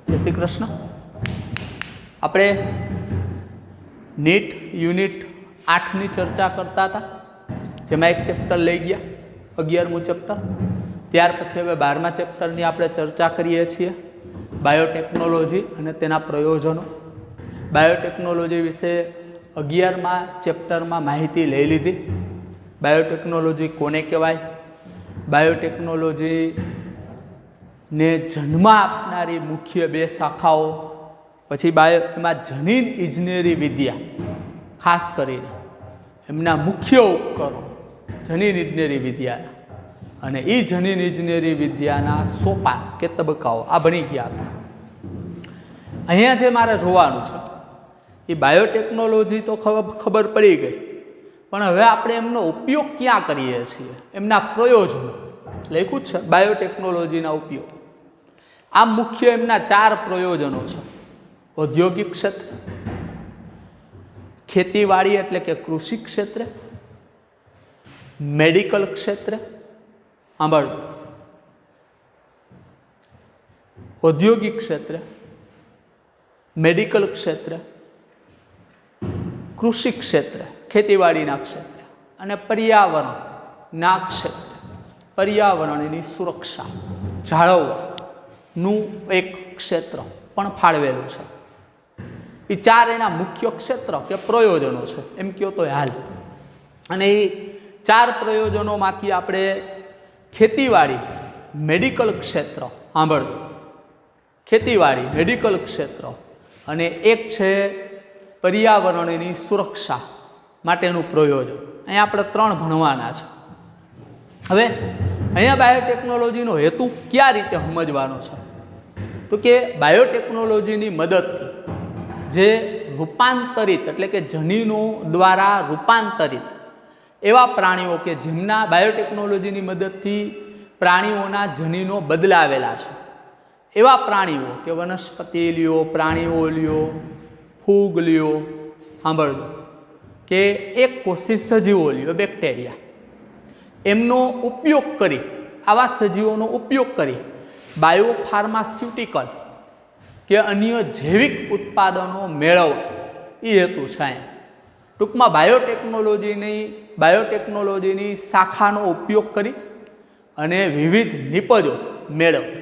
जय श्री कृष्ण। આપણે NEET unit 8ની ચર્ચા કરતા હતા, જેમાં એક ચેપ્ટર લઈ ગયા 11મું ચેપ્ટર. ત્યાર પછી હવે 12મા ચેપ્ટરની આપણે ચર્ચા કરીએ છીએ, બાયોટેકનોલોજી અને તેના પ્રયોજનો. બાયોટેકનોલોજી વિશે 11મા ચેપ્ટરમાં માહિતી લઈ લીધી. બાયોટેકનોલોજી કોને કહેવાય, બાયોટેકનોલોજીને જન્મ આપનારી મુખ્ય બે શાખાઓ, પછી એમાં જનીન ઇજનેરી વિદ્યા, ખાસ કરીને એમના મુખ્ય ઉપકરણો જનીન ઇજનેરી વિદ્યાના, અને એ જનીન ઇજનેરી વિદ્યાના સોપાન કે તબક્કાઓ આ ભણી ગયા હતા. અહીંયા જે મારે જોવાનું છે એ બાયોટેકનોલોજી તો ખબર પડી ગઈ, પણ હવે આપણે એમનો ઉપયોગ ક્યાં કરીએ છીએ, એમના પ્રયોજનો લખ્યું છે બાયોટેકનોલોજીના ઉપયોગ. આ મુખ્ય એમના 4 પ્રયોજનો છે. ઔદ્યોગિક ક્ષેત્ર, ખેતીવાડી એટલે કે કૃષિ ક્ષેત્રે, મેડિકલ ક્ષેત્રે. સાંભળો, ઔદ્યોગિક ક્ષેત્રે, મેડિકલ ક્ષેત્રે, કૃષિ ક્ષેત્રે ખેતીવાડીના ક્ષેત્રે, અને પર્યાવરણના ક્ષેત્રે પર્યાવરણની સુરક્ષા જાળવવાનું એક ક્ષેત્ર પણ ફાળવેલું છે. એ 4 એના મુખ્ય ક્ષેત્ર કે પ્રયોજનો છે, એમ કહો તો હાલ. અને એ 4 પ્રયોજનોમાંથી આપણે ખેતીવાડી, મેડિકલ ક્ષેત્ર, સાંભળજો, ખેતીવાડી, મેડિકલ ક્ષેત્ર, અને એક છે પર્યાવરણની સુરક્ષા માટેનું પ્રયોજન. અહીંયા આપણે 3 ભણવાના છે. હવે અહીંયા બાયોટેકનોલોજીનો હેતુ કયા રીતે સમજવાનો છે, તો કે બાયોટેકનોલોજીની મદદથી જે રૂપાંતરિત એટલે કે જનીનો દ્વારા રૂપાંતરિત એવા પ્રાણીઓ કે જેમના બાયોટેકનોલોજીની મદદથી પ્રાણીઓના જનીનો બદલાવેલા છે, એવા પ્રાણીઓ કે વનસ્પતિ લ્યો, પ્રાણીઓ લ્યો, ફૂગ લ્યો, સાંભળજો, કે એક કોષી સજીવો લ્યો, બેક્ટેરિયા, એમનો ઉપયોગ કરી, આવા સજીવોનો ઉપયોગ કરી બાયોફાર્માસ્યુટિકલ કે અન્ય જૈવિક ઉત્પાદનો મેળવવા એ હેતુ છે. અહીંયા ટૂંકમાં બાયોટેકનોલોજીની શાખાનો ઉપયોગ કરી અને વિવિધ નિપજો મેળવવી.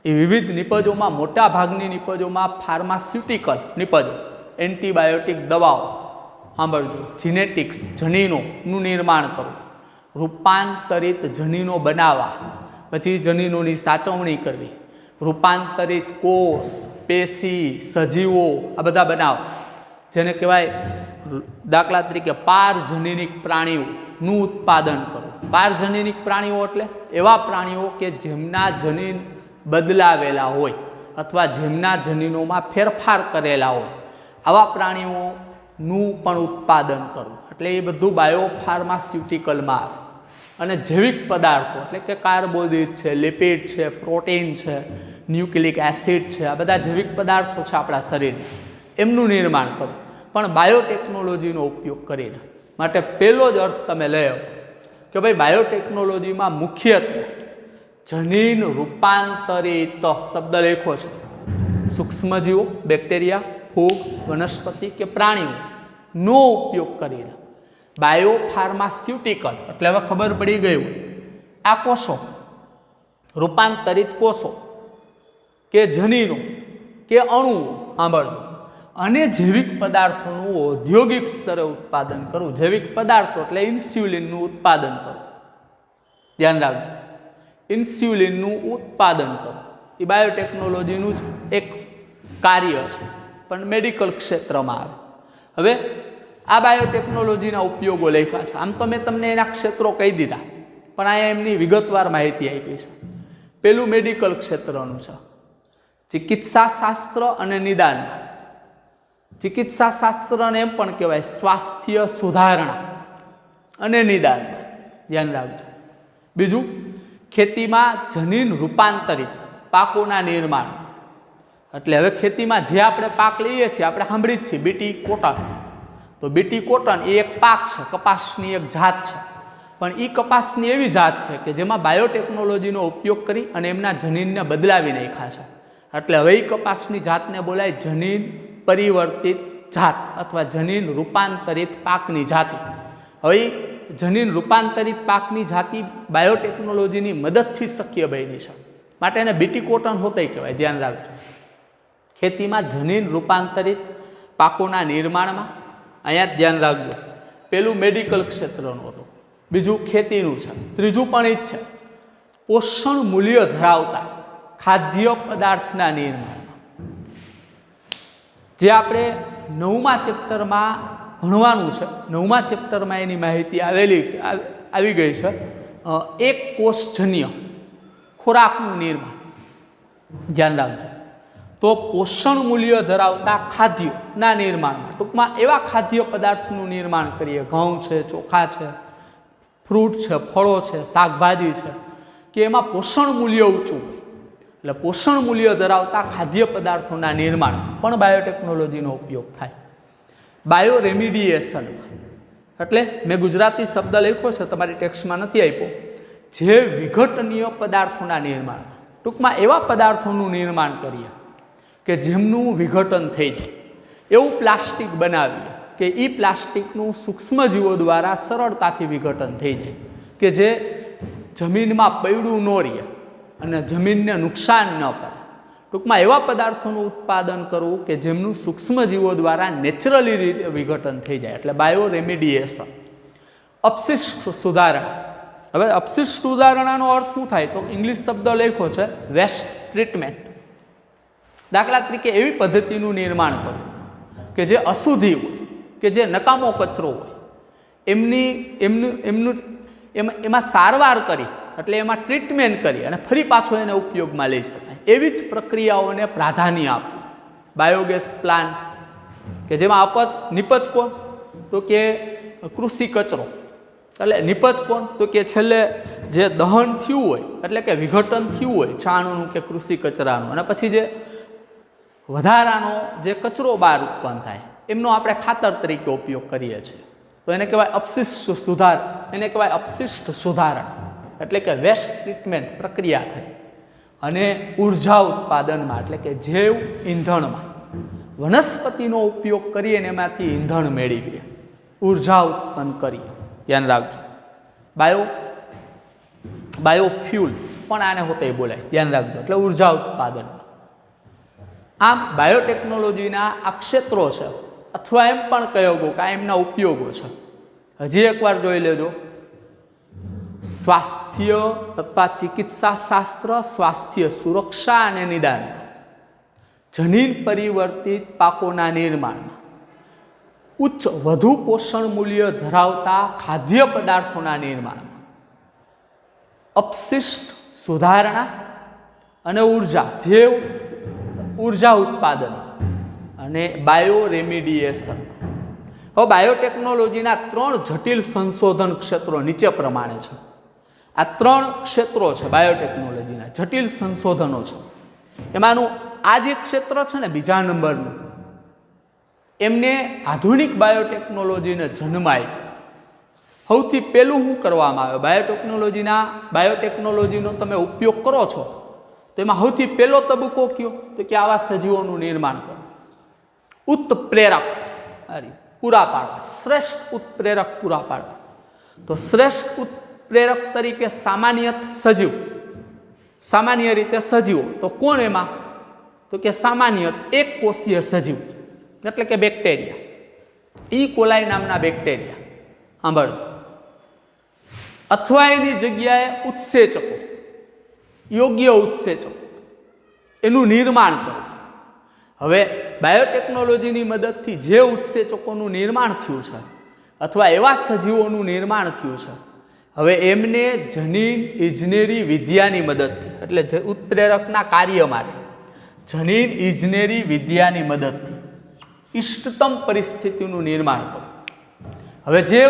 એ વિવિધ નિપજોમાં મોટા ભાગની નિપજોમાં ફાર્માસ્યુટિકલ નિપજો, એન્ટીબાયોટિક દવાઓ, સાંભળજો, જીનેટિક્સ જનીનોનું નિર્માણ કરવું, રૂપાંતરિત જનીનો બનાવવા, પછી જનીનોની સાચવણી કરવી, રૂપાંતરિત કોષ, પેશી, સજીવો આ બધા બનાવવા, જેને કહેવાય દાખલા તરીકે પારજનીનિક પ્રાણીઓનું ઉત્પાદન કરવું. પારજનીનિક પ્રાણીઓ એટલે એવા પ્રાણીઓ કે જેમના જનીન બદલાવેલા હોય અથવા જેમના જનીનોમાં ફેરફાર કરેલા હોય, આવા પ્રાણીઓનું પણ ઉત્પાદન કરવું. એટલે એ બધું બાયોફાર્માસ્યુટિકલમાં આવે. અને જૈવિક પદાર્થો એટલે કે કાર્બોદિત છે, લિપિડ છે, પ્રોટીન છે, ન્યુક્લિક એસિડ છે, આ બધા જૈવિક પદાર્થો છે આપણા શરીરમાં, એમનું નિર્માણ કરવું પણ બાયોટેકનોલોજીનો ઉપયોગ કરીને. માટે પહેલો જ અર્થ તમે લઈ કે ભાઈ બાયોટેકનોલોજીમાં મુખ્યત્વે જનીન રૂપાંતરિત શબ્દ લખ્યો છે, સૂક્ષ્મજીવો, બેક્ટેરિયા, ફૂગ, વનસ્પતિ કે પ્રાણીઓનો ઉપયોગ કરીને બાયોફાર્માસ્યુટિકલ એટલે હવે ખબર પડી ગઈ હોય, આ કોષો, રૂપાંતરિત કોષો કે જનીનો કે અણુઓ, સાંભળજો, અને જૈવિક પદાર્થોનું ઔદ્યોગિક સ્તરે ઉત્પાદન કરવું. જૈવિક પદાર્થો એટલે ઇન્સ્યુલિનનું ઉત્પાદન કરવું, ધ્યાન રાખજો, ઇન્સ્યુલિનનું ઉત્પાદન કરવું એ બાયોટેકનોલોજીનું જ એક કાર્ય છે, પણ મેડિકલ ક્ષેત્રમાં આવે. હવે આ બાયોટેકનોલોજીના ઉપયોગો લખ્યા છે. આમ તો મેં તમને એના ક્ષેત્રો કહી દીધા, પણ અહીંયા એમની વિગતવાર માહિતી આપી છે. પેલું મેડિકલ ક્ષેત્રનું છે, ચિકિત્સા શાસ્ત્ર અને નિદાન. ચિકિત્સા શાસ્ત્રને એમ પણ કહેવાય સ્વાસ્થ્ય સુધારણા અને નિદાન, ધ્યાન રાખજો. બીજું, ખેતીમાં જનીન રૂપાંતરિત પાકોના નિર્માણ. એટલે હવે ખેતીમાં જે આપણે પાક લઈએ છીએ, આપણે સાંભળી જ છીએ બીટી કોટન, તો બીટી કોટન એ એક પાક છે, કપાસની એક જાત છે, પણ એ કપાસની એવી જાત છે કે જેમાં બાયોટેકનોલોજીનો ઉપયોગ કરી અને એમના જનીનને બદલાવી નાખ્યા છે. એટલે હવે એ કપાસની જાતને બોલાય જનીન પરિવર્તિત જાત અથવા જનીન રૂપાંતરિત પાકની જાતિ. હવે જનીન રૂપાંતરિત પાકની જાતિ બાયોટેકનોલોજીની મદદથી શક્ય બની છે, માટે એને બીટી કોટન હોતે કહેવાય. ધ્યાન રાખજો, ખેતીમાં જનીન રૂપાંતરિત પાકોના નિર્માણમાં અહીંયા ધ્યાન રાખજો. પેલું મેડિકલ ક્ષેત્રનું હતું, બીજું ખેતીનું છે, ત્રીજું પણ એ જ છે પોષણ મૂલ્ય ધરાવતા ખાદ્ય પદાર્થના નિર્માણમાં. જે આપણે 9મા ચેપ્ટરમાં ભણવાનું છે, 9મા ચેપ્ટરમાં એની માહિતી આવી ગઈ છે. એક કોષજન્ય ખોરાકનું નિર્માણ. ધ્યાન રાખજો. તો પોષણ મૂલ્ય ધરાવતા ખાદ્યના નિર્માણમાં ટૂંકમાં એવા ખાદ્ય પદાર્થનું નિર્માણ કરીએ, ઘઉં છે, ચોખા છે, ફ્રૂટ છે, ફળો છે, શાકભાજી છે, કે એમાં પોષણ મૂલ્ય ઊંચું હોય. એટલે પોષણ મૂલ્ય ધરાવતા ખાદ્ય પદાર્થોના નિર્માણ પણ બાયોટેકનોલોજીનો ઉપયોગ થાય. બાયો રેમિડિએશન એટલે મેં ગુજરાતી શબ્દ લખ્યો છે, તમારી ટેક્સ્ટમાં નથી આપ્યો. જે વિઘટનીય પદાર્થોના નિર્માણમાં ટૂંકમાં એવા પદાર્થોનું નિર્માણ કરીએ કે જેમનું વિઘટન થઈ જાય. એવું પ્લાસ્ટિક બનાવીએ કે એ પ્લાસ્ટિકનું સૂક્ષ્મજીવો દ્વારા સરળતાથી વિઘટન થઈ જાય, કે જે જમીનમાં પૈડું ન રહે અને જમીનને નુકસાન ન કરે. ટૂંકમાં એવા પદાર્થોનું ઉત્પાદન કરવું કે જેમનું સૂક્ષ્મજીવો દ્વારા નેચરલી રીતે વિઘટન થઈ જાય, એટલે બાયો રેમિડિએશન. અપશિષ્ટ સુધારણા. હવે અપશિષ્ટ સુધારણાનો અર્થ શું થાય? તો ઇંગ્લિશ શબ્દ લખ્યો છે વેસ્ટ ટ્રીટમેન્ટ. દાખલા તરીકે એવી પદ્ધતિનું નિર્માણ કરવું કે જે અશુદ્ધિ હોય, કે જે નકામો કચરો હોય, એમાં સારવાર કરી, એટલે એમાં ટ્રીટમેન્ટ કરી અને ફરી પાછો એને ઉપયોગમાં લઈ શકાય. એવી જ પ્રક્રિયાઓને પ્રાધાન્ય આપવું. બાયોગેસ પ્લાન્ટ કે જેમાં નિપજ કોણ? તો કે કૃષિ કચરો. એટલે નિપજ કોણ? તો કે છેલ્લે જે દહન થયું હોય, એટલે કે વિઘટન થયું હોય છાણનું કે કૃષિ કચરાનું, અને પછી જે વધારાનો જે કચરો બહાર ઉત્પન્ન થાય એમનો આપણે ખાતર તરીકે ઉપયોગ કરીએ છીએ. તો એને કહેવાય અપશિષ્ટ સુધારણા. એટલે કે વેસ્ટ ટ્રીટમેન્ટ પ્રક્રિયા થઈ. અને ઉર્જા ઉત્પાદનમાં એટલે કે જૈવ ઈંધણમાં વનસ્પતિનો ઉપયોગ કરીને એમાંથી ઈંધણ મેળવીએ, ઉર્જા ઉત્પન્ન કરીએ. ધ્યાન રાખજો. બાયોફ્યુલ પણ આને હોતે બોલાય. ધ્યાન રાખજો. એટલે ઉર્જા ઉત્પાદન. આમ બાયોટેકનોલોજીના આ ક્ષેત્રો છે, અથવા એમ પણ કહ્યો કે આ એમના ઉપયોગો છે. હજી એકવાર જોઈ લેજો. સ્વાસ્થ્ય અથવા ચિકિત્સા શાસ્ત્ર, સ્વાસ્થ્ય સુરક્ષા અને નિદાન, જનીન પરિવર્તિત પાકોના નિર્માણમાં, ઉચ્ચ વધુ પોષણ મૂલ્ય ધરાવતા ખાદ્ય પદાર્થોના નિર્માણમાં, અપશિષ્ટ સુધારણા અને ઉર્જા ઉત્પાદન અને બાયો રેમિડિએશન. હવે બાયોટેકનોલોજીના 3 જટિલ સંશોધન ક્ષેત્રો નીચે પ્રમાણે છે. આ 3 ક્ષેત્રો છે બાયોટેકનોલોજીના જટિલ સંશોધનો છે. એમાંનું આ જે ક્ષેત્ર છે ને, બીજા નંબરનું, એમને આધુનિક બાયોટેકનોલોજીને જન્મ આપ્યો. સૌથી પહેલું શું કરવામાં આવે? બાયોટેકનોલોજીનો તમે ઉપયોગ કરો છો તો એમાં સૌથી પહેલો તબક્કો કયો? તો કે આવા સજીવોનું નિર્માણ કરો, ઉત્પ્રેરક પૂરા પાડવા, શ્રેષ્ઠ ઉત્પ્રેરક પૂરા પાડવા. તો શ્રેષ્ઠ ઉત્પ્રેરક તરીકે સામાન્ય રીતે સજીવો. તો કોણ એમાં? તો કે સામાન્ય એક કોષીય સજીવ, એટલે કે બેક્ટેરિયા. ઈ કોલાઈ નામના બેક્ટેરિયા સાંભળો. અથવા એની જગ્યાએ ઉત્સેચકો, યોગ્ય ઉત્સેચકો, એનું નિર્માણ કરવું. હવે બાયોટેકનોલોજીની મદદથી જે ઉત્સેચકોનું નિર્માણ થયું છે અથવા એવા સજીવોનું નિર્માણ થયું છે, હવે એમને જનીન ઇજનેરી વિદ્યાની મદદથી, એટલે ઉત્પ્રેરકના કાર્ય માટે જનીન ઇજનેરી વિદ્યાની મદદથી ઇષ્ટતમ પરિસ્થિતિનું નિર્માણ કરવું. હવે જે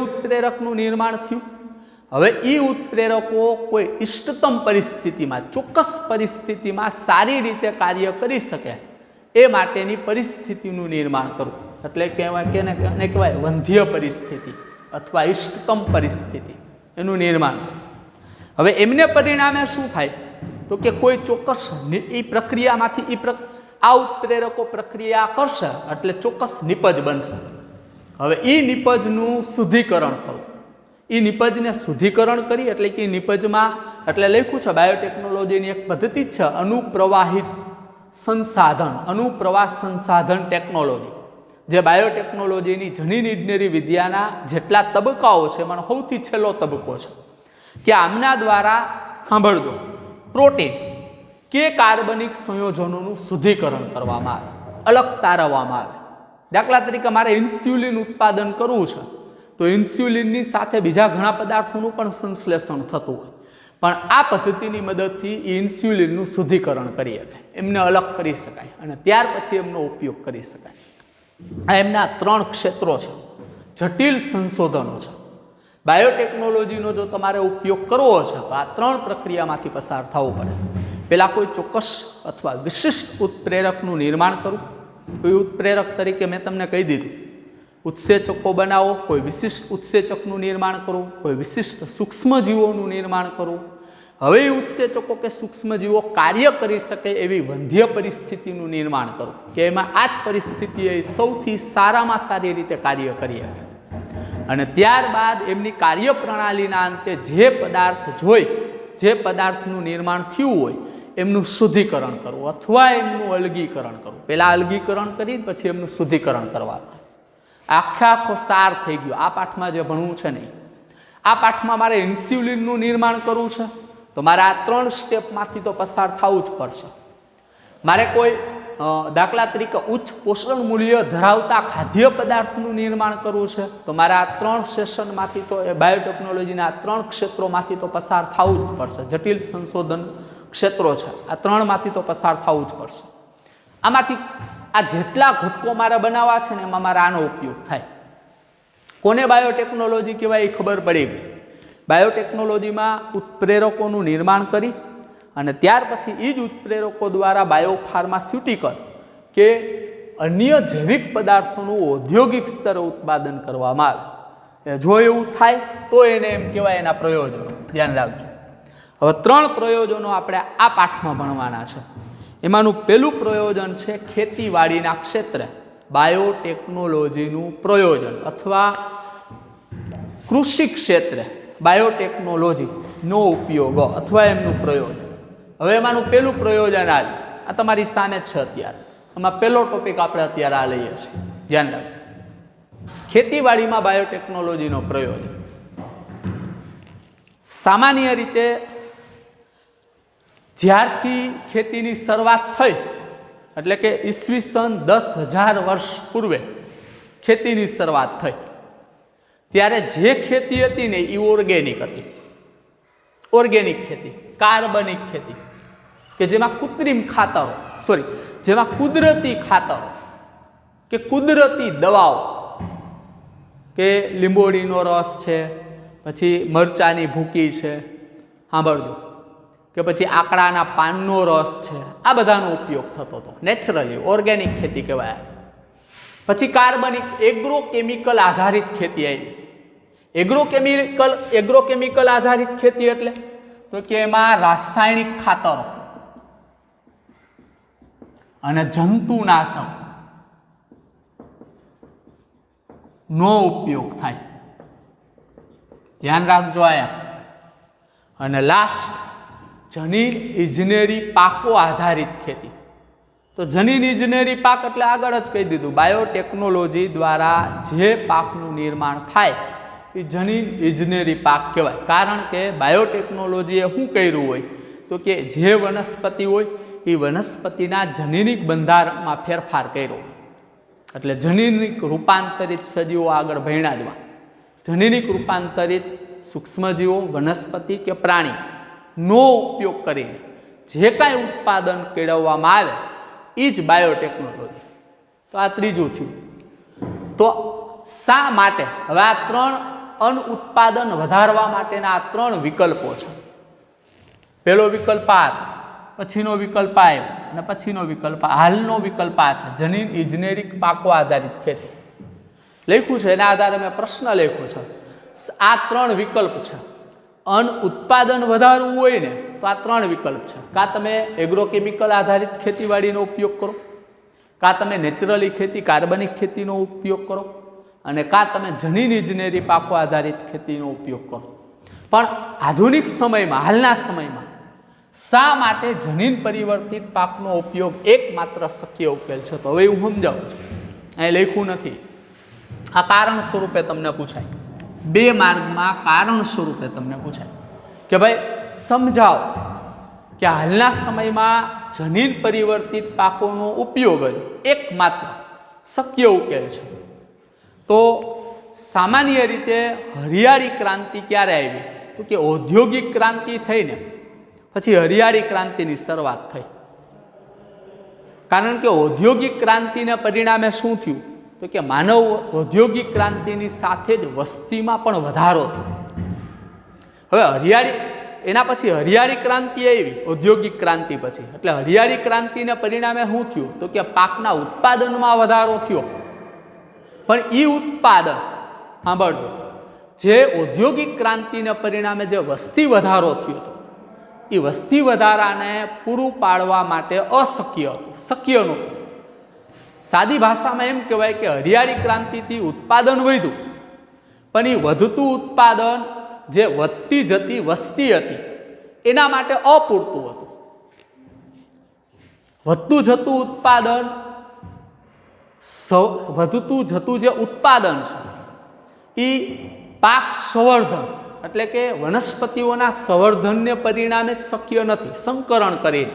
ઉત્પ્રેરકનું નિર્માણ થયું, હવે એ ઉત્પ્રેરકો કોઈ ઇષ્ટતમ પરિસ્થિતિમાં, ચોક્કસ પરિસ્થિતિમાં સારી રીતે કાર્ય કરી શકે એ માટેની પરિસ્થિતિનું નિર્માણ કરવું. એટલે કહેવાય વંધ્ય પરિસ્થિતિ અથવા ઇષ્ટતમ પરિસ્થિતિ, એનું નિર્માણ. હવે એમને પરિણામે શું થાય? તો કે કોઈ ચોક્કસ એ પ્રક્રિયામાંથી આ ઉત્પ્રેરકો પ્રક્રિયા કરશે એટલે ચોક્કસ નિપજ બનશે. હવે એ નિપજનું શુદ્ધિકરણ કરવું, એ નિપજને શુદ્ધિકરણ કરી એટલે કે નિપજમાં એટલે લખ્યું છે બાયોટેકનોલોજીની એક પદ્ધતિ છે અનુપ્રવાહિત સંસાધન, અનુપ્રવાહ સંસાધન ટેકનોલોજી, જે બાયોટેકનોલોજીની જનીન ઇજનેરી વિદ્યાના જેટલા તબક્કાઓ છે એમાં સૌથી છેલ્લો તબક્કો છે કે આમના દ્વારા સાંભળજો પ્રોટીન કે કાર્બનિક સંયોજનોનું શુદ્ધિકરણ કરવામાં આવે, અલગ તારવવામાં આવે. દાખલા તરીકે મારે ઇન્સ્યુલિન ઉત્પાદન કરવું છે તો ઇન્સ્યુલિનની સાથે બીજા ઘણા પદાર્થોનું પણ સંશ્લેષણ થતું હોય, પણ આ પદ્ધતિની મદદથી એ ઇન્સ્યુલિનનું શુદ્ધિકરણ કરી શકાય, એમને અલગ કરી શકાય અને ત્યાર પછી એમનો ઉપયોગ કરી શકાય. આ એમના 3 ક્ષેત્રો છે, જટિલ સંશોધનો છે. બાયોટેકનોલોજીનો જો તમારે ઉપયોગ કરવો છે તો આ 3 પ્રક્રિયામાંથી પસાર થવું પડે. પહેલાં કોઈ ચોક્કસ અથવા વિશિષ્ટ ઉત્પ્રેરકનું નિર્માણ કરવું. કોઈ ઉત્પ્રેરક તરીકે મેં તમને કહી દીધું, ઉત્સેચકો બનાવો, કોઈ વિશિષ્ટ ઉત્સેચકનું નિર્માણ કરવું, કોઈ વિશિષ્ટ સૂક્ષ્મજીવોનું નિર્માણ કરવું. હવે એ ઉત્સેચકો કે સૂક્ષ્મજીવો કાર્ય કરી શકે એવી વંધ્ય પરિસ્થિતિનું નિર્માણ કરવું કે એમાં આ જ પરિસ્થિતિએ સૌથી સારામાં સારી રીતે કાર્ય કરી શકે અને ત્યારબાદ એમની કાર્યપ્રણાલીના અંતે જે પદાર્થ જોઈ, જે પદાર્થનું નિર્માણ થયું હોય એમનું શુદ્ધિકરણ કરવું અથવા એમનું અલગીકરણ કરવું. પહેલાં અલગીકરણ કરીને પછી એમનું શુદ્ધિકરણ કરવાનું. આખો સાર થઈ ગયો આ પાઠમાં જે ભણવું છે નહીં. આ પાઠમાં મારે ઇન્સ્યુલિનનું નિર્માણ કરવું છે તો મારે આ 3 સ્ટેપમાંથી તો પસાર થવું જ પડશે. મારે કોઈ દાખલા તરીકે ઉચ્ચ પોષણ મૂલ્ય ધરાવતા ખાદ્ય પદાર્થનું નિર્માણ કરવું છે તો મારે આ 3 સેશનમાંથી તો એ બાયોટેકનોલોજીના 3 ક્ષેત્રોમાંથી તો પસાર થવું જ પડશે. જટિલ સંશોધન ક્ષેત્રો છે, આ 3માંથી તો પસાર થવું જ પડશે. આમાંથી આ જેટલા ઘટકો મારે બનાવવા છે ને એમાં મારે આનો ઉપયોગ થાય. કોને બાયોટેકનોલોજી કહેવાય એ ખબર પડી ગઈ. બાયોટેકનોલોજીમાં ઉત્પ્રેરકોનું નિર્માણ કરી અને ત્યાર પછી એ જ ઉત્પ્રેરકો દ્વારા બાયોફાર્માસ્યુટિકલ કે અન્ય જૈવિક પદાર્થોનું ઔદ્યોગિક સ્તરે ઉત્પાદન કરવામાં આવે. જો એવું થાય તો એને એમ કહેવાય એના પ્રયોજનો. ધ્યાન રાખજો. હવે 3 પ્રયોજનો આપણે આ પાઠમાં ભણવાના છે. એમાંનું પહેલું પ્રયોજન છે ખેતીવાડીના ક્ષેત્રે બાયોટેકનોલોજીનું પ્રયોજન અથવા કૃષિ ક્ષેત્રે બાયોટેકનોલોજીનો ઉપયોગ અથવા એમનું પ્રયોજન. હવે એમાંનું પહેલું પ્રયોજન આવ્યું, આ તમારી સામે જ છે અત્યારે. આમાં પહેલો ટોપિક આપણે અત્યારે આ લઈએ છીએ. ધ્યાન રાખજો. ખેતીવાડીમાં બાયોટેકનોલોજીનો પ્રયોજન. સામાન્ય રીતે જ્યારથી ખેતીની શરૂઆત થઈ એટલે કે ઈસવીસન 10,000 વર્ષ પૂર્વે ખેતીની શરૂઆત થઈ ત્યારે જે ખેતી હતી ને એ ઓર્ગેનિક હતી. ઓર્ગેનિક ખેતી, કાર્બનિક ખેતી કે જેમાં જેમાં કુદરતી ખાતરો કે કુદરતી દવાઓ કે લીંબોડીનો રસ છે, પછી મરચાની ભૂકી છે, સાંભળજો, કે પછી આકડાના પાનનો રસ છે, આ બધાનો ઉપયોગ થતો હતો. નેચરલી ઓર્ગેનિક ખેતી કહેવાય. પછી કાર્બનિક એગ્રોકેમિકલ આધારિત ખેતી આવી. એગ્રોકેમિકલ આધારિત ખેતી એટલે તો કે એમાં રાસાયણિક ખાતરો અને જંતુનાશક નો ઉપયોગ થાય. ધ્યાન રાખજો આયા. અને લાસ્ટ જનીન ઇજનેરી પાકો આધારિત ખેતી. તો જનીન ઇજનેરી પાક એટલે આગળ જ કહી દીધું, બાયોટેકનોલોજી દ્વારા જે પાકનું નિર્માણ થાય એ જનીન ઇજનેરી પાક કહેવાય. કારણ કે બાયોટેકનોલોજીએ શું કર્યું હોય તો કે જે વનસ્પતિ હોય એ વનસ્પતિના જનીનિક બંધારણમાં ફેરફાર કર્યો હોય. એટલે જનીનિક રૂપાંતરિત સજીવો આગળ ભણ્યા જવા. જનીનિક રૂપાંતરિત સૂક્ષ્મજીવો, વનસ્પતિ કે પ્રાણી નો ઉપયોગ કરીને જે કાંઈ ઉત્પાદન કેળવવામાં આવે એ જ બાયોટેકનોલોજી. તો આ ત્રીજું થયું. તો શા માટે હવે આ 3 અન્ન ઉત્પાદન વધારવા માટેના આ 3 વિકલ્પો છે. પહેલો વિકલ્પ આ, પછીનો વિકલ્પ આવ્યો અને પછીનો વિકલ્પ હાલનો વિકલ્પ આ છે, જનીન ઇજનેરી પાકો આધારિત ખેતી. લખ્યું છે એના આધારે મેં પ્રશ્ન લખ્યો છે. આ 3 વિકલ્પ છે. અન્ન ઉત્પાદન વધારવું હોય ને તો આ 3 વિકલ્પ છે. કાં તમે એગ્રોકેમિકલ આધારિત ખેતીવાડીનો ઉપયોગ કરો, કાં તમે નેચરલી ખેતી કાર્બનિક ખેતીનો ઉપયોગ કરો, અને કાં તમે જનીન ઇજનેરી પાકો આધારિત ખેતીનો ઉપયોગ કરો. પણ આધુનિક સમયમાં, હાલના સમયમાં શા માટે જનીન પરિવર્તિત પાકનો ઉપયોગ એકમાત્ર શક્ય ઉકેલ છે? તો હવે હું સમજાવું છું. અહીં લખ્યું નથી, આ કારણ સ્વરૂપે તમને પૂછાય. 2 માર્ગમાં કારણ સ્વરૂપે તમને પૂછાય કે ભાઈ સમજાવો કે હાલના સમયમાં જનીન પરિવર્તિત પાકોનો ઉપયોગ જ એકમાત્ર શક્ય ઉકેલ છે. તો સામાન્ય રીતે હરિયાળી ક્રાંતિ ક્યારે આવી? તો કે ઔદ્યોગિક ક્રાંતિ થઈને પછી હરિયાળી ક્રાંતિની શરૂઆત થઈ. કારણ કે ઔદ્યોગિક ક્રાંતિના પરિણામે શું થયું? તો કે માનવ ઔદ્યોગિક ક્રાંતિની સાથે જ વસ્તીમાં પણ વધારો થયો. હવે એના પછી હરિયાળી ક્રાંતિ આવી, ઔદ્યોગિક ક્રાંતિ પછી. એટલે હરિયાળી ક્રાંતિના પરિણામે શું થયું? તો કે પાકના ઉત્પાદનમાં વધારો થયો. પણ એ ઉત્પાદન સાંભળજો, જે ઔદ્યોગિક ક્રાંતિના પરિણામે જે વસ્તી વધારો થયો હતો, એ વસ્તી વધારાને પૂરું પાડવા માટે અશક્ય હતું, શક્ય નહોતું. સાદી ભાષામાં એમ કહેવાય કે હરિયાળી ક્રાંતિથી ઉત્પાદન વધ્યું, પણ એ વધતું ઉત્પાદન જે વધતી જતી વસ્તી હતી એના માટે અપૂરતું હતું. વધતું જતું ઉત્પાદન, વધતું જતું જે ઉત્પાદન છે એ પાક સંવર્ધન એટલે કે વનસ્પતિઓના સંવર્ધનને પરિણામે જ શક્ય નથી. સંકરણ કરીને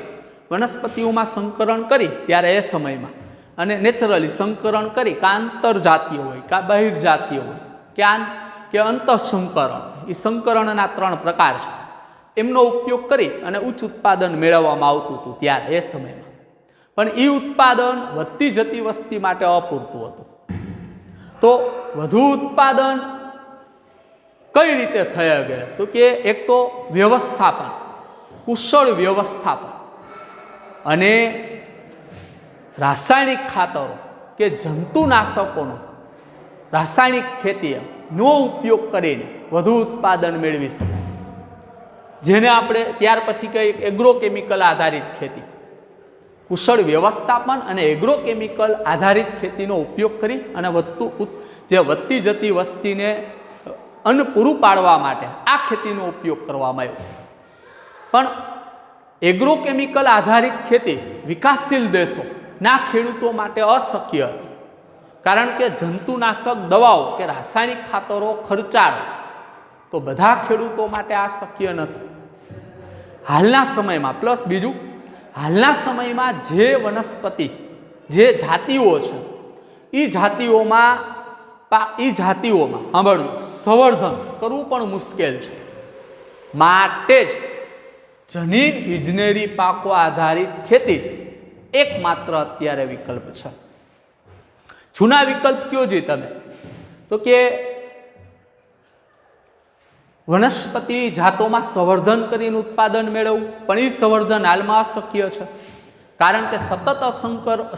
વનસ્પતિઓમાં સંકરણ કરી ત્યારે એ સમયમાં, અને નેચરલી સંકરણ કરી કાં આંતરજાતીય હોય, કાં બહિર્જાતીય હોય, કે અંતઃસંકરણ. એ સંકરણના 3 પ્રકાર છે. એમનો ઉપયોગ કરી અને ઉચ્ચ ઉત્પાદન મેળવવામાં આવતું હતું ત્યારે એ સમયમાં. પણ એ ઉત્પાદન વધતી જતી વસ્તી માટે અપૂરતું હતું. તો વધુ ઉત્પાદન કઈ રીતે થઈ ગયા? તો કે એક તો વ્યવસ્થાપન, કુશળ વ્યવસ્થાપન, અને રાસાયણિક ખાતરો કે જંતુનાશકોનો રાસાયણિક ખેતીનો ઉપયોગ કરીને વધુ ઉત્પાદન મેળવી શકાય. જેને આપણે ત્યાર પછી કહીએ એગ્રોકેમિકલ આધારિત ખેતી. કુશળ વ્યવસ્થાપન અને એગ્રોકેમિકલ આધારિત ખેતીનો ઉપયોગ કરી અને વધતી જતી વસ્તીને અન્ન પૂરું પાડવા માટે આ ખેતીનો ઉપયોગ કરવામાં આવ્યો. પણ એગ્રોકેમિકલ આધારિત ખેતી વિકાસશીલ દેશોના ખેડૂતો માટે અશક્ય હતી. કારણ કે જંતુનાશક દવાઓ કે રાસાયણિક ખાતરો ખર્ચાળ, તો બધા ખેડૂતો માટે આ શક્ય નથી. હાલના સમયમાં પ્લસ બીજું, હાલના સમયમાં જે વનસ્પતિ, જે જાતિઓ છે એ જાતિઓમાં સાંભળજો, સંવર્ધન કરવું પણ મુશ્કેલ છે. માટે જ જનીન ઇજનેરી પાકો આધારિત ખેતી જ એકમાત્ર અત્યારે વિકલ્પ છે. જૂના વિકલ્પ કયો છે તમે? તો કે વનસ્પતિ જાતોમાં સંવર્ધન કરીને ઉત્પાદન મેળવવું, પણ એ સંવર્ધન હાલમાં અશક્ય છે. કારણ કે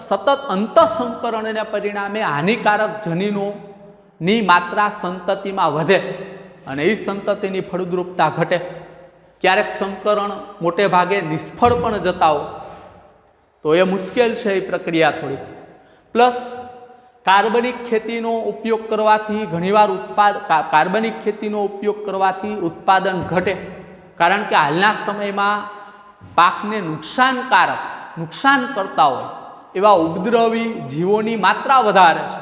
સતત અંતઃસંકરણને પરિણામે હાનિકારક જનીનોની માત્રા સંતતિમાં વધે અને એ સંતતિની ફળદ્રુપતા ઘટે. ક્યારેક સંકરણ મોટે ભાગે નિષ્ફળ પણ જતા હોય, તો એ મુશ્કેલ છે એ પ્રક્રિયા થોડી. પ્લસ કાર્બનિક ખેતીનો ઉપયોગ કરવાથી ઘણીવાર કાર્બનિક ખેતીનો ઉપયોગ કરવાથી ઉત્પાદન ઘટે. કારણ કે હાલના સમયમાં પાકને નુકસાન કરતા હોય એવા ઉપદ્રવી જીવોની માત્રા વધારે છે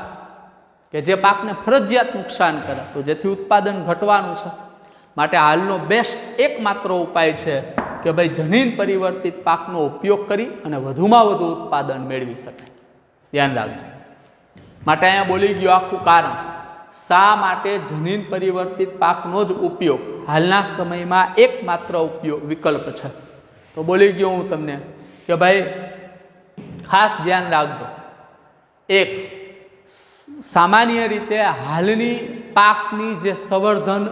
કે જે પાકને ફરજિયાત નુકસાન કરે, તો જેથી ઉત્પાદન ઘટવાનું છે. માટે હાલનો બેસ્ટ એકમાત્ર ઉપાય છે કે ભાઈ જનીન પરિવર્તિત પાકનો ઉપયોગ કરી અને વધુમાં વધુ ઉત્પાદન મેળવી શકાય. ધ્યાન રાખજો. માટે અહીંયા બોલી ગયો આખું કારણ, શા માટે જનીન પરિવર્તિત પાકનો જ ઉપયોગ હાલના સમયમાં એકમાત્ર વિકલ્પ છે. તો બોલી ગયો હું તમને કે ભાઈ ખાસ ધ્યાન રાખજો. એક, સામાન્ય રીતે હાલની પાકની જે સંવર્ધન,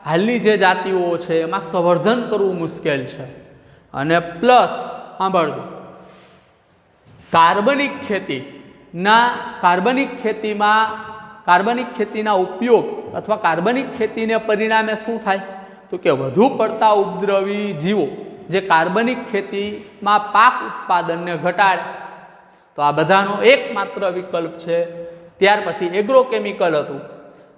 હાલની જે જાતિઓ છે એમાં સંવર્ધન કરવું મુશ્કેલ છે. અને પ્લસ સાંભળજો, કાર્બનિક ખેતીના ઉપયોગ અથવા કાર્બનિક ખેતીને પરિણામે શું થાય? તો કે વધુ પડતા ઉપદ્રવી જીવો જે કાર્બનિક ખેતીમાં પાક ઉત્પાદનને ઘટાડે. તો આ બધાનો એકમાત્ર વિકલ્પ છે. ત્યાર પછી એગ્રોકેમિકલ હતું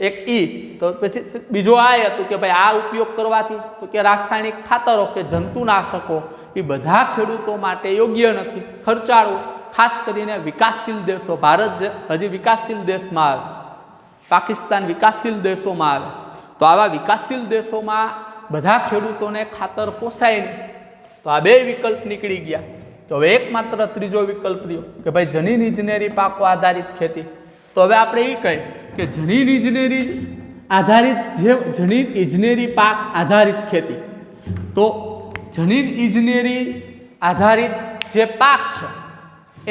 એક ઈ, તો પછી બીજો આ હતું કે ભાઈ આ ઉપયોગ કરવાથી તો કે રાસાયણિક ખાતરો કે જંતુનાશકો એ બધા ખેડૂતો માટે યોગ્ય નથી, ખર્ચાળું, ખાસ કરીને વિકાસશીલ દેશો. ભારત હજી વિકાસશીલ દેશમાં આવે, પાકિસ્તાન વિકાસશીલ દેશોમાં આવે, તો આવા વિકાસશીલ દેશોમાં બધા ખેડૂતોને ખાતર પોસાય નહીં. તો આ બે વિકલ્પ નીકળી ગયા. તો હવે એકમાત્ર ત્રીજો વિકલ્પ રહ્યો કે ભાઈ જનીન ઇજનેરી પાકો આધારિત ખેતી. તો હવે આપણે એ કહીએ કે જનીન ઇજનેરી આધારિત જનીન ઇજનેરી પાક આધારિત ખેતી, તો જનીન ઇજનેરી આધારિત જે પાક છે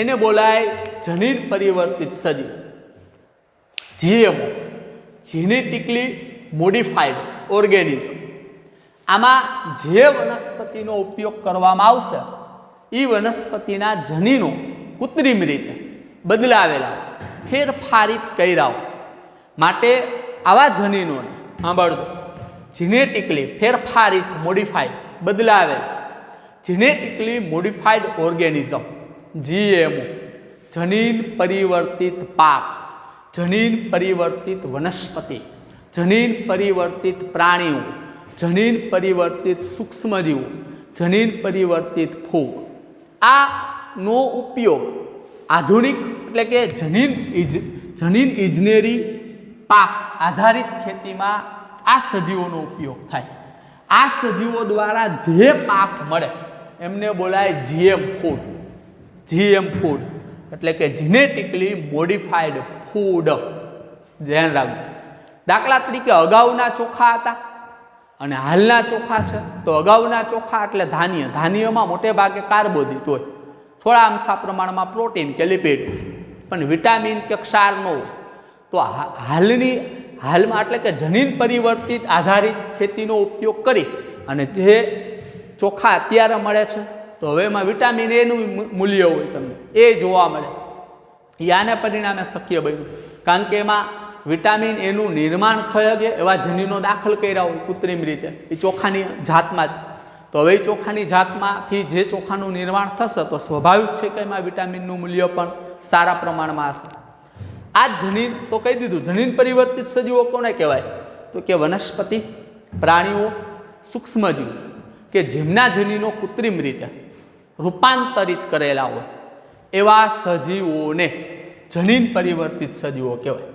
એને બોલાય જનીન પરિવર્તિત સજીવ, GMO, જેનેટિકલી મોડિફાઈડ ઓર્ગેનિઝમ. આમાં જે વનસ્પતિનો ઉપયોગ કરવામાં આવશે એ વનસ્પતિના જનીનો કૃત્રિમ રીતે બદલાવેલા, ફેરફારિત કર્યા હોય. માટે આવા જનીનોને સાંભળજો, genetically ફેરફારિત, modified, બદલાવેલા, genetically modified organism, GMO, જનીન પરિવર્તિત પાક, જનીન પરિવર્તિત વનસ્પતિ, જનીન પરિવર્તિત પ્રાણીઓ, જનીન પરિવર્તિત સૂક્ષ્મજીવો, જનીન પરિવર્તિત ફૂગ. આનો ઉપયોગ આધુનિક એટલે કે જનીન ઇજનેરી પાક આધારિત ખેતીમાં આ સજીવોનો ઉપયોગ થાય. આ સજીવો દ્વારા જે પાક મળે એમને બોલાય GM ફૂડ. GM ફૂડ એટલે કે જેનેટિકલી મોડિફાઈડ ફૂડ. ધ્યાન રાખજો. દાખલા તરીકે અગાઉના ચોખા હતા અને હાલના ચોખા છે. તો અગાઉના ચોખા એટલે ધાન્ય, ધાન્યમાં મોટે ભાગે કાર્બોદિત હોય, થોડા અમથા પ્રમાણમાં પ્રોટીન કે લિપિડ, પણ વિટામિન કે ક્ષાર ન હોય. તો હાલમાં એટલે કે જનીન પરિવર્તિત આધારિત ખેતીનો ઉપયોગ કરી અને જે ચોખા અત્યારે મળે છે તો હવે એમાં વિટામિન એનું મૂલ્ય હોય, તમને એ જોવા મળે. આને પરિણામે શક્ય બન્યું કારણ કે એમાં વિટામિન એનું નિર્માણ થઈ શકે એવા જનીનો દાખલ કર્યા હોય કૃત્રિમ રીતે, એ ચોખાની જાતમાં જ. તો હવે ચોખાની જાતમાંથી જે ચોખાનું નિર્માણ થશે તો સ્વાભાવિક છે કે એમાં વિટામિનનું મૂલ્ય પણ સારા પ્રમાણમાં હશે. આ જનીન તો કહી દીધું. જનીન પરિવર્તિત સજીવો કોને કહેવાય? તો કે વનસ્પતિ, પ્રાણીઓ, સૂક્ષ્મજીવ કે જેમના જનીનો કૃત્રિમ રીતે રૂપાંતરિત કરેલા હોય એવા સજીવોને જનીન પરિવર્તિત સજીવો કહેવાય.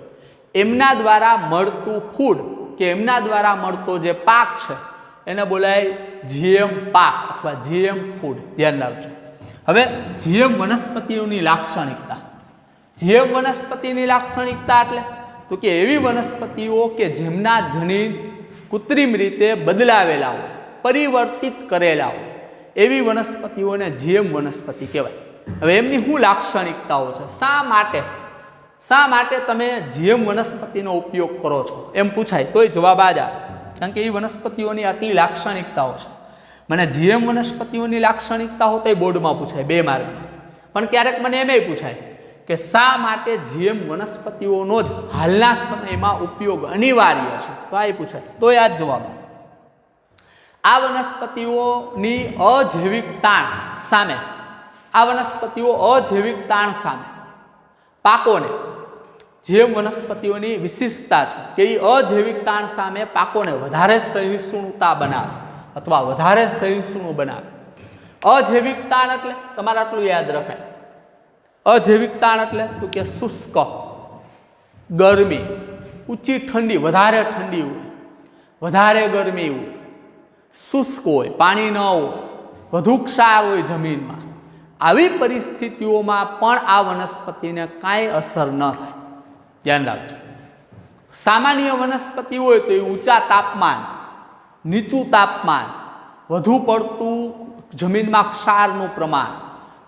એમના દ્વારા મળતું ફૂડ કે એમના દ્વારા મળતો જે પાક છે એને બોલાય GM પાક અથવા GM ફૂડ. ધ્યાન રાખજો. હવે GM વનસ્પતિઓની લાક્ષણિકતા. GM વનસ્પતિની લાક્ષણિકતા એટલે તો કે એવી વનસ્પતિઓ કે જેમના જનીન કૃત્રિમ રીતે બદલાવેલા હોય, પરિવર્તિત કરેલા હોય, એવી વનસ્પતિઓને GM વનસ્પતિ કહેવાય. હવે એમની શું લાક્ષણિકતાઓ છે? શા માટે તમે GM વનસ્પતિનો ઉપયોગ કરો છો એમ પૂછાય તોય જવાબ આ જ આવે, કારણ કે એ વનસ્પતિઓની આટલી લાક્ષણિકતાઓ છે. મને GM વનસ્પતિઓની લાક્ષણિકતાઓ તો બોર્ડમાં પૂછાય 2 માર્કમાં, પણ ક્યારેક મને એમેય પૂછાય કે શા માટે GM વનસ્પતિઓનો જ હાલના સમયમાં ઉપયોગ અનિવાર્ય છે, તો આ પૂછાય તોય આ જ જવાબ. આ વનસ્પતિઓની અજૈવિક તાણ સામે, આ વનસ્પતિઓ અજૈવિક તાણ સામે પાકોને, જે વનસ્પતિઓની વિશિષ્ટતા છે કે એ અજૈવિક તાણ સામે પાકોને વધારે સહિષ્ણુતા બનાવે અથવા વધારે સહિષ્ણુ બનાવે. અજૈવિક તાણ એટલે તમારે આટલું યાદ રખાય. અજૈવિક તાણ એટલે તો કે શુષ્ક, ગરમી, ઊંચી ઠંડી, વધારે ઠંડી હોય, વધારે ગરમી હોય, શુષ્ક હોય, પાણી ન હોય, વધુ ક્ષાર હોય જમીનમાં. આવી પરિસ્થિતિઓમાં પણ આ વનસ્પતિને કાંઈ અસર ન થાય. ધ્યાન રાખજો. સામાન્ય વનસ્પતિ હોય તો એ ઊંચા તાપમાન, નીચું તાપમાન, વધુ પડતું જમીનમાં ક્ષારનું પ્રમાણ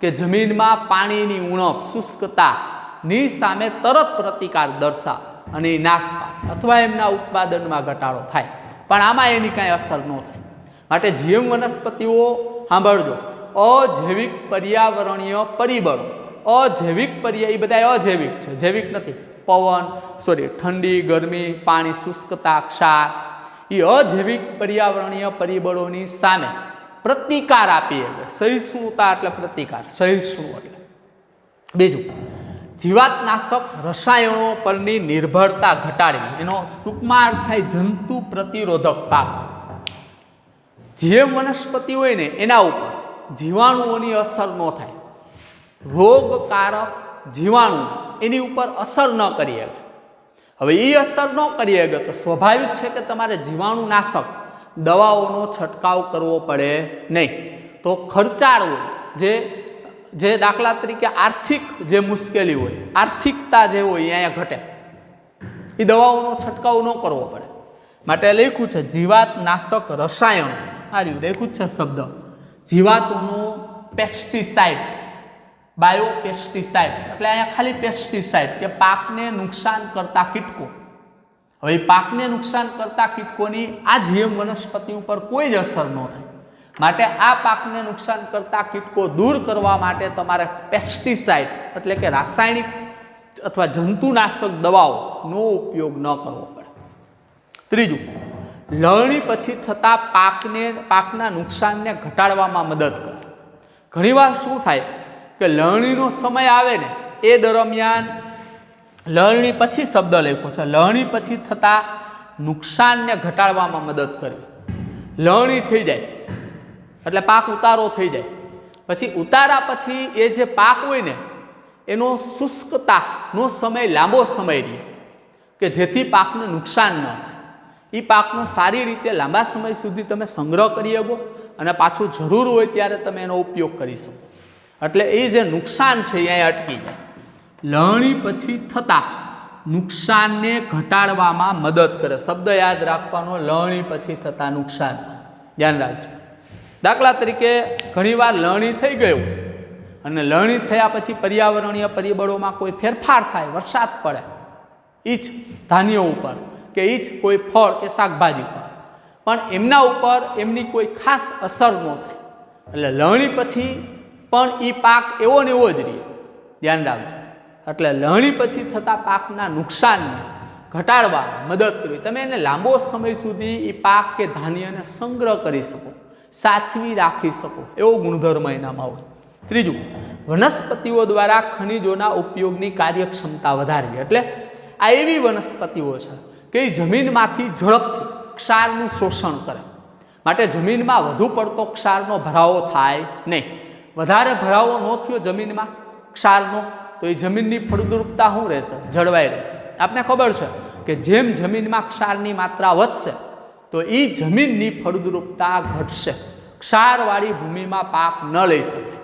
કે જમીનમાં પાણીની ઉણપ, શુષ્કતાની સામે તરત પ્રતિકાર દર્શાવે અને એ નાશ પામે અથવા એમના ઉત્પાદનમાં ઘટાડો થાય, પણ આમાં એની કાંઈ અસર ન થાય. માટે GM વનસ્પતિઓ સાંભળજો, અજૈવિક પર્યાવરણીય પરિબળો, અજૈવિક એ બધા અજૈવિક છે, જૈવિક નથી. પવન, ઠંડી, ગરમી, પાણી, શુષ્કતા, ક્ષાર, એ અજૈવિક પર્યાવરણીય પરિબળોની સામે પ્રતિકાર આપી શકે. સહિષ્ણુતા એટલે પ્રતિકાર, સહિષ્ણુ એટલે. બીજું, જીવાતનાશક રસાયણો પરની નિર્ભરતા ઘટાડવી. એનો ટૂંકમાં અર્થ થાય જંતુ પ્રતિરોધક પાક. જે વનસ્પતિ હોય ને એના ઉપર જીવાણુઓની અસર ન થાય, રોગકારક જીવાણુ એની ઉપર અસર ન કરી શકે. હવે એ અસર ન કરી શકે તો સ્વાભાવિક છે કે તમારે જીવાણુનાશક દવાઓનો છંટકાવ કરવો પડે નહીં. તો ખર્ચાળ હોય, જે દાખલા તરીકે આર્થિક જે મુશ્કેલી હોય, આર્થિકતા જે હોય એ અહીંયા ઘટે, એ દવાઓનો છંટકાવ ન કરવો પડે. માટે લખ્યું છે જીવાતનાશક રસાયણો, આ રહ્યું લખ્યું છે શબ્દ, જીવાતોનો પેસ્ટિસાઇડ, બાયોપેસ્ટિસાઇડ્સ એટલે અહીંયા ખાલી પેસ્ટિસાઇડ કે પાકને નુકસાન કરતા કીટકો. હવે પાકને નુકસાન કરતા કીટકોની આ જીવ વનસ્પતિ ઉપર કોઈ જ અસર ન થાય. માટે આ પાકને નુકસાન કરતા કીટકો દૂર કરવા માટે તમારે પેસ્ટિસાઇડ એટલે કે રાસાયણિક અથવા જંતુનાશક દવાઓનો ઉપયોગ ન કરવો પડે. ત્રીજું, લણણી પછી થતા પાકના નુકસાનને ઘટાડવામાં મદદ કરે. ઘણીવાર શું થાય કે લણણીનો સમય આવે ને એ દરમિયાન લણણી પછી શબ્દ લખ્યો છે, લણણી પછી થતા નુકસાનને ઘટાડવામાં મદદ કરવી. લણણી થઈ જાય એટલે પાક ઉતારો થઈ જાય, પછી ઉતારા પછી એ જે પાક હોય ને એનો શુષ્કતાનો સમય લાંબો સમય રહે કે જેથી પાકને નુકસાન ન થાય. એ પાકનો સારી રીતે લાંબા સમય સુધી તમે સંગ્રહ કરી શકો અને પાછું જરૂર હોય ત્યારે તમે એનો ઉપયોગ કરી શકો. એટલે એ જે નુકસાન છે એ અટકી જાય. લણણી પછી થતા નુકસાનને ઘટાડવામાં મદદ કરે. શબ્દ યાદ રાખવાનો, લણણી પછી થતા નુકસાન, ધ્યાન રાખજો. દાખલા તરીકે ઘણીવાર લણણી થઈ ગયું અને લણણી થયા પછી પર્યાવરણીય પરિબળોમાં કોઈ ફેરફાર થાય, વરસાદ પડે એ જ ધાન્ય ઉપર કે એ જ કોઈ ફળ કે શાકભાજી પર, પણ એમના ઉપર એમની કોઈ ખાસ અસર ન થાય. એટલે લણણી પછી પણ એ પાક એવો ને એવો જ રહે, ધ્યાન રાખજો. એટલે લણણી પછી થતા પાકના નુકસાનને ઘટાડવામાં મદદ કરવી. તમે એને લાંબો સમય સુધી એ પાક કે ધાન્યને સંગ્રહ કરી શકો, સાચવી રાખી શકો, એવો ગુણધર્મ એનામાં હોય. ત્રીજું, વનસ્પતિઓ દ્વારા ખનિજોના ઉપયોગની કાર્યક્ષમતા વધારવી. એટલે આ એવી વનસ્પતિઓ છે કે એ જમીનમાંથી ઝડપથી ક્ષારનું શોષણ કરે. માટે જમીનમાં વધુ પડતો ક્ષારનો ભરાવો થાય નહીં. વધારે ભરાવો ન થયો જમીનમાં ક્ષારનો તો એ જમીનની ફળદ્રુપતા શું રહેશે? જળવાઈ રહેશે. આપને ખબર છે કે જેમ જમીનમાં ક્ષારની માત્રા વધશે તો એ જમીનની ફળદ્રુપતા ઘટશે. ક્ષારવાળી ભૂમિમાં પાક ન લઈ શકે.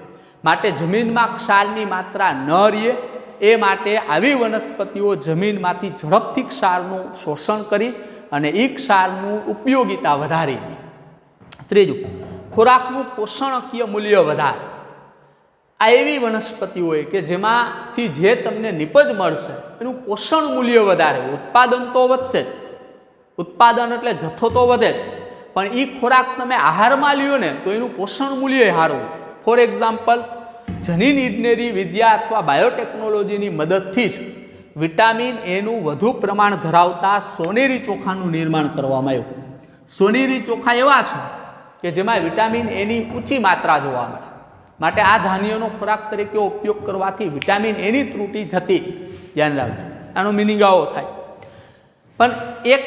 માટે જમીનમાં ક્ષારની માત્રા ન રહે એ માટે આવી વનસ્પતિઓ જમીનમાંથી ઝડપથી ક્ષારનું શોષણ કરી અને એ ક્ષારનું ઉપયોગિતા વધારી દે. ત્રીજું, ખોરાકનું પોષણકીય મૂલ્ય વધારે. આ એવી વનસ્પતિ હોય કે જેમાંથી જે તમને નિપજ મળશે એનું પોષણ મૂલ્ય વધારે. ઉત્પાદન તો વધશે જ, ઉત્પાદન એટલે જથ્થો તો વધે જ, પણ એ ખોરાક તમે આહારમાં લ્યો ને તો એનું પોષણ મૂલ્ય સારું. ફોર એક્ઝામ્પલ, જનીન ઇજનેરી વિદ્યા અથવા બાયોટેકનોલોજીની મદદથી જ વિટામિન એનું વધુ પ્રમાણ ધરાવતા સોનેરી ચોખાનું નિર્માણ કરવામાં આવ્યું. સોનેરી ચોખા એવા છે કે જેમાં વિટામિન એની ઊંચી માત્રા જોવા મળે. માટે આ ધાન્યનો ખોરાક તરીકે ઉપયોગ કરવાથી વિટામિન એની ત્રુટિ જતી, ધ્યાન રાખજો. આનો મિનિંગ આવો થાય. પણ એક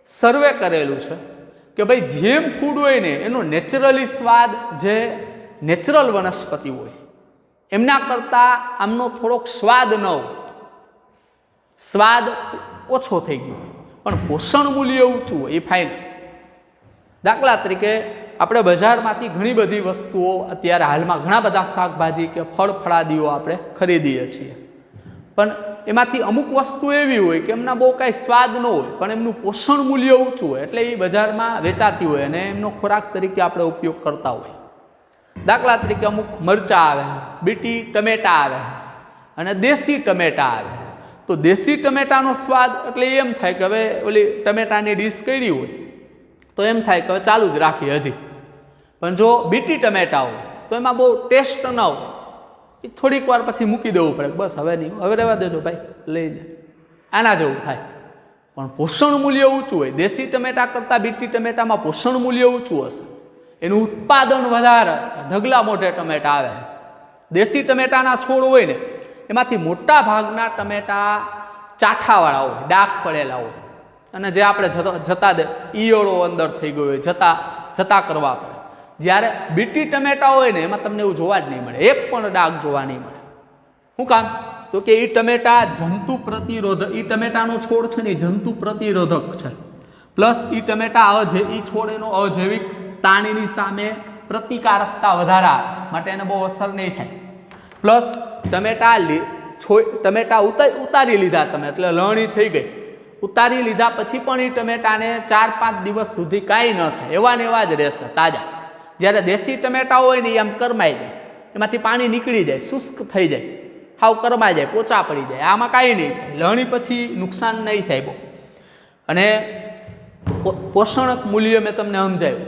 સર્વે કરેલું છે કે ભાઈ જેમ ફૂડ હોય ને એનો નેચરલી સ્વાદ જે નેચરલ વનસ્પતિ હોય એમના કરતાં આમનો થોડોક સ્વાદ ન હોય, સ્વાદ ઓછો થઈ ગયો પણ પોષણ મૂલ્ય ઊંચું હોય, એ ફાઇનલ. દાખલા તરીકે આપણે બજારમાંથી ઘણી બધી વસ્તુઓ અત્યારે હાલમાં ઘણા બધા શાકભાજી કે ફળફળાદીઓ આપણે ખરીદીએ છીએ, પણ એમાંથી અમુક વસ્તુ એવી હોય કે એમના બહુ કાંઈ સ્વાદ ન હોય પણ એમનું પોષણ મૂલ્ય ઊંચું હોય એટલે એ બજારમાં વેચાતી હોય અને એમનો ખોરાક તરીકે આપણે ઉપયોગ કરતા હોય. દાખલા તરીકે અમુક મરચાં આવે, બીટી ટમેટા આવે અને દેશી ટમેટા આવે. તો દેશી ટમેટાનો સ્વાદ એટલે એમ થાય કે હવે ઓલી ટમેટાની ડીશ કરી હોય તો એમ થાય કે હવે ચાલુ જ રાખીએ હજી. પણ જો બીટી ટમેટા હોય તો એમાં બહુ ટેસ્ટ ન હોય, એ થોડીક વાર પછી મૂકી દેવું પડે, બસ હવે નહીં, હવે રહેવા દેજો ભાઈ, લઈ જાય, આના જેવું થાય. પણ પોષણ મૂલ્ય ઊંચું હોય. દેશી ટમેટા કરતાં બીટી ટમેટામાં પોષણ મૂલ્ય ઊંચું હશે, એનું ઉત્પાદન વધારે હશે, ઢગલા મોઢે ટમેટા આવે. દેશી ટમેટાના છોડ હોય ને એમાંથી મોટા ભાગના ટમેટા ચાઠાવાળા હોય, ડાઘ પડેલા હોય, અને જે આપણે જતા દે ઈયળો અંદર થઈ ગયો હોય, જતા કરવા પડે. જ્યારે બીટી ટમેટા હોય ને એમાં તમને એવું જોવા જ નહીં મળે, એક પણ ડાઘ જોવા નહીં મળે. શું કામ? તો કે એ ટમેટા જંતુ પ્રતિરોધક, એ ટમેટાનો છોડ છે ને એ જંતુ પ્રતિરોધક છે, પ્લસ એ ટમેટા એ છોડ એનો અજૈવિક તાણીની સામે પ્રતિકારકતા વધારે આવે માટે એને બહુ અસર નહીં થાય. પ્લસ ટમેટા ઉતારી લીધા તમે એટલે લણણી થઈ ગઈ, ઉતારી લીધા પછી પણ એ ટમેટાને 4-5 દિવસ સુધી કાંઈ ન થાય, એવા ને એવા જ રહેશે તાજા. જ્યારે દેશી ટમેટા હોય ને એ આમ કરમાઈ જાય, એમાંથી પાણી નીકળી જાય, શુષ્ક થઈ જાય, હાવ કરમાઈ જાય, પોચા પડી જાય. આમાં કાંઈ નહીં થાય, લણણી પછી નુકસાન નહીં થાય બહુ. અને પોષણક મૂલ્ય મેં તમને સમજાવ્યું.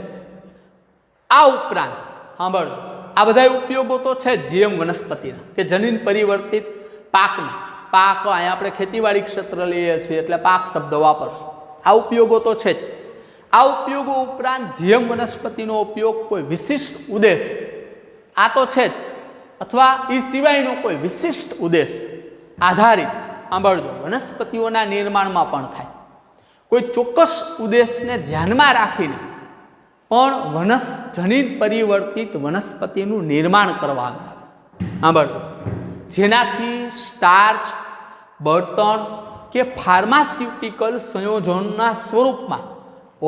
આ ઉપરાંત સાંભળો, આ બધા ઉપયોગો તો છે જીએમ વનસ્પતિના, કે જનીન પરિવર્તિત પાકના. પાક અહીંયા આપણે ખેતીવાડી ક્ષેત્ર લઈએ છીએ એટલે પાક શબ્દ વાપરશું. આ ઉપયોગો તો છે જ. આ ઉપયોગો ઉપરાંત જીએમ વનસ્પતિનો ઉપયોગ કોઈ વિશિષ્ટ ઉદ્દેશ, આ તો છે જ, અથવા એ સિવાયનો કોઈ વિશિષ્ટ ઉદ્દેશ આધારિત સાંભળજો વનસ્પતિઓના નિર્માણમાં પણ થાય. કોઈ ચોક્કસ ઉદ્દેશને ધ્યાનમાં રાખીને પણ જનીન પરિવર્તિત વનસ્પતિનું નિર્માણ કરવામાં આવે. સાંભળજો, જેનાથી સ્ટાર્ચ, બળતણ કે ફાર્માસ્યુટિકલ સંયોજનોના સ્વરૂપમાં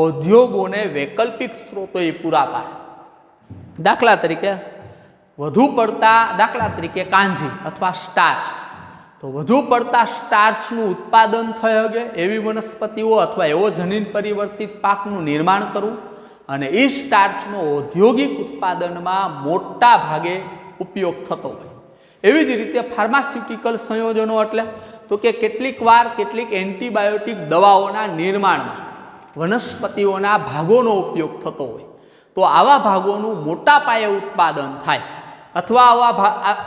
ઉદ્યોગોને વૈકલ્પિક સ્ત્રોતો એ પૂરા પાડે. દાખલા તરીકે કાંજી અથવા સ્ટાર્ચ, તો વધુ પડતા સ્ટાર્ચનું ઉત્પાદન થઈ શકે એવી વનસ્પતિઓ અથવા એવો જનીન પરિવર્તિત પાકનું નિર્માણ કરવું, અને એ સ્ટાર્ચનો ઔદ્યોગિક ઉત્પાદનમાં મોટા ભાગે ઉપયોગ થતો હોય. એવી જ રીતે ફાર્માસ્યુટિકલ સંયોજનો એટલે તો કે કેટલીક એન્ટીબાયોટિક દવાઓના નિર્માણમાં વનસ્પતિઓના ભાગોનો ઉપયોગ થતો હોય. તો આવા ભાગોનું મોટા પાયે ઉત્પાદન થાય, અથવા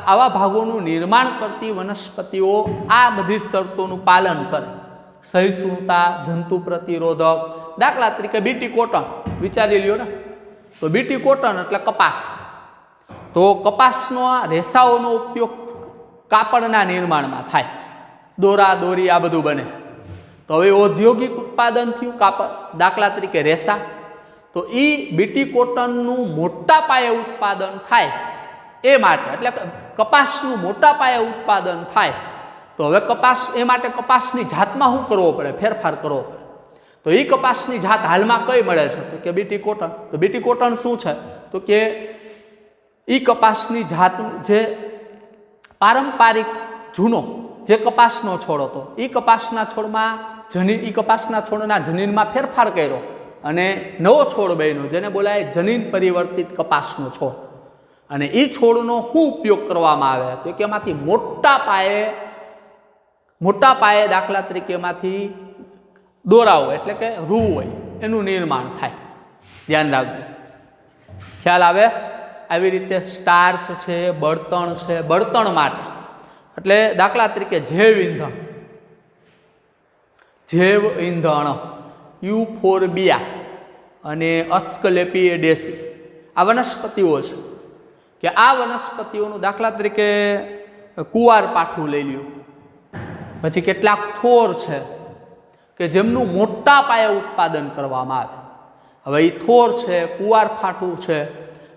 આવા ભાગોનું નિર્માણ કરતી વનસ્પતિઓ આ બધી શરતોનું પાલન કરે. સહિષ્ણુતા, જંતુ પ્રતિરોધક, દાખલા તરીકે બીટી કોટન વિચારી લ્યો ને, તો બીટી કોટન એટલે કપાસ. તો કપાસનો રેસાઓનો ઉપયોગ કાપડના નિર્માણમાં થાય, દોરા દોરી આ બધું બને. તો હવે ઔદ્યોગિક ઉત્પાદન થયું કાપડ, દાખલા તરીકે રેસા. તો એ બીટી કોટનનું મોટા પાયે ઉત્પાદન થાય એ માટે, એટલે કપાસનું મોટા પાયે ઉત્પાદન થાય. તો હવે એ માટે કપાસની જાતમાં શું કરવો પડે? ફેરફાર કરવો પડે. તો એ કપાસની જાત હાલમાં કઈ મળે છે? તો કે બીટી કોટન. તો બીટી કોટન શું છે? તો કે એ કપાસની જાત જે પારંપરિક જૂનો જે કપાસનો છોડ હતો, એ કપાસના છોડના જનીનમાં ફેરફાર કર્યો અને નવો છોડ બન્યો, જેને બોલાય જનીન પરિવર્તિત કપાસનો છોડ. અને એ છોડનો શું ઉપયોગ કરવામાં આવે? તો કે એમાંથી મોટા પાયે દાખલા તરીકે એમાંથી દોરાઓ એટલે કે રૂ હોય એનું નિર્માણ થાય. ધ્યાન રાખજો, ખ્યાલ આવે? આવી રીતે સ્ટાર્ચ છે, બળતણ છે, બળતણ માટે એટલે દાખલા તરીકે જૈવ ઈંધણ યુફોર્બિયા અને અસ્કલેપિએડેસી આ વનસ્પતિઓ છે, કે આ વનસ્પતિઓનું દાખલા તરીકે કુવાર પાઠું લઈ લ્યો, પછી કેટલાક થોર છે કે જેમનું મોટા પાયે ઉત્પાદન કરવામાં આવે. હવે એ થોર છે, કુવાર ફાટું છે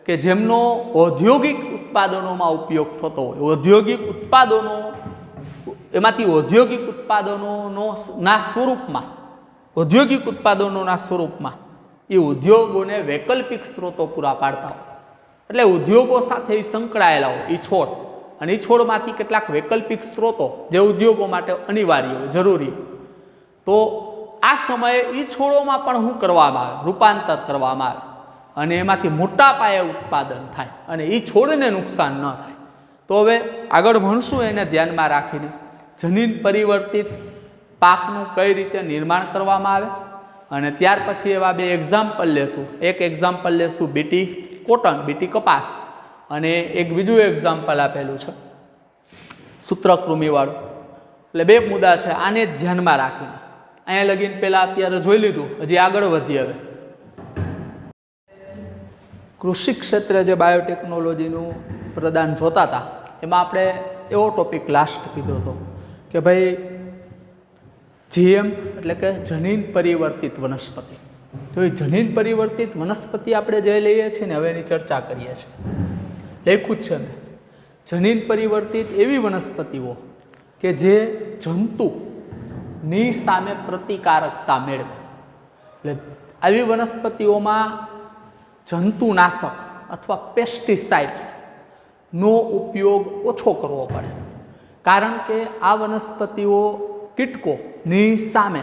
કે જેમનો ઔદ્યોગિક ઉત્પાદનોમાં ઉપયોગ થતો હોય, ઔદ્યોગિક ઉત્પાદનોના સ્વરૂપમાં એ ઉદ્યોગોને વૈકલ્પિક સ્ત્રોતો પૂરા પાડતા હોય. એટલે ઉદ્યોગો સાથે એ સંકળાયેલા હોય એ છોડ, અને એ છોડમાંથી કેટલાક વૈકલ્પિક સ્ત્રોતો જે ઉદ્યોગો માટે અનિવાર્ય હોય, જરૂરી હોય. તો આ સમયે એ છોડોમાં પણ શું કરવામાં આવે? રૂપાંતર કરવામાં આવે અને એમાંથી મોટા પાયે ઉત્પાદન થાય અને એ છોડને નુકસાન ન થાય. તો હવે આગળ ભણશું એને ધ્યાનમાં રાખીને જનીન પરિવર્તિત પાકનું કઈ રીતે નિર્માણ કરવામાં આવે, અને ત્યાર પછી એવા બે એક્ઝામ્પલ લેશું. એક એક્ઝામ્પલ લેશું બીટી કોટન, બીટી કપાસ, અને એક બીજું એક્ઝામ્પલ આપેલું છે સૂત્રકૃમિવાળું. એટલે બે મુદ્દા છે, આને ધ્યાનમાં રાખીને અહીંયા લગીને પહેલાં અત્યારે જોઈ લીધું, હજી આગળ વધીએ. હવે કૃષિ ક્ષેત્રે જે બાયોટેકનોલોજીનું પ્રદાન જોતા હતા એમાં આપણે એવો ટોપિક લાસ્ટ કીધો હતો કે ભાઈ જીએમ એટલે કે જનીન પરિવર્તિત વનસ્પતિ. તો એ જનીન પરિવર્તિત વનસ્પતિ આપણે જે લઈએ છીએ ને હવે એની ચર્ચા કરીએ છીએ. લખ્યું જ છે ને, જનીન પરિવર્તિત એવી વનસ્પતિઓ કે જે જંતુની સામે પ્રતિકારકતા મેળવે. એટલે આવી વનસ્પતિઓમાં જંતુનાશક અથવા પેસ્ટિસાઇડ્સનો ઉપયોગ ઓછો કરવો પડે, કારણ કે આ વનસ્પતિઓ કીટકોની સામે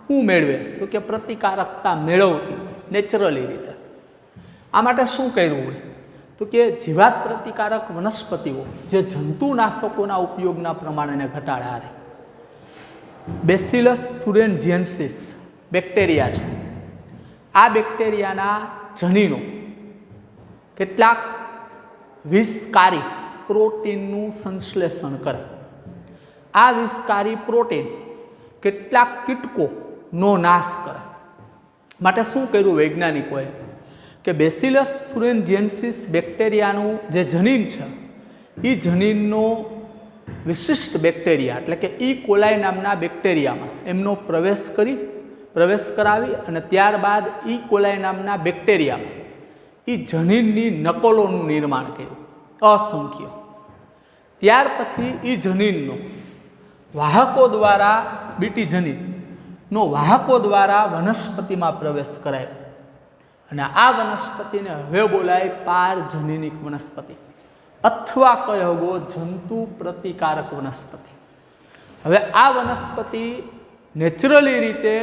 શું મેળવે તો કે પ્રતિકારકતા મેળવતી નેચરલી રીતે. આ માટે શું કર્યું હોય તો કે જીવાત પ્રતિકારક વનસ્પતિઓ જે જંતુનાશકોના ઉપયોગના પ્રમાણને ઘટાડે. રહે બેસિલસ થુરેન્જીએન્સિસ બેક્ટેરિયા છે. આ બેક્ટેરિયાના જનીનો કેટલાક વિષકારી પ્રોટીનનું સંશ્લેષણ કરે. આ વિષકારી પ્રોટીન કેટલાક કીટકોનો નાશ કરે. માટે શું કર્યું વૈજ્ઞાનિકોએ કે બેસિલસ થુરેન્જીએન્સિસ બેક્ટેરિયાનું જે જનીન છે એ જનીનનો વિશિષ્ટ બેક્ટેરિયા એટલે કે ઈ કોલાઈ નામના બેક્ટેરિયામાં એમનો પ્રવેશ કરાવી અને ત્યારબાદ ઈ કોલાઈ નામના બેક્ટેરિયામાં એ જનીનની નકલોનું નિર્માણ કર્યું અસંખ્ય. ત્યાર પછી એ જનીનનો વાહકો દ્વારા બીટી જનીનનો વાહકો દ્વારા વનસ્પતિમાં પ્રવેશ કરાયો અને આ વનસ્પતિને હવે બોલાય પારજનીનિક વનસ્પતિ અથવા કહો જંતુ પ્રતિકારક વનસ્પતિ. હવે આ વનસ્પતિ નેચરલી રીતે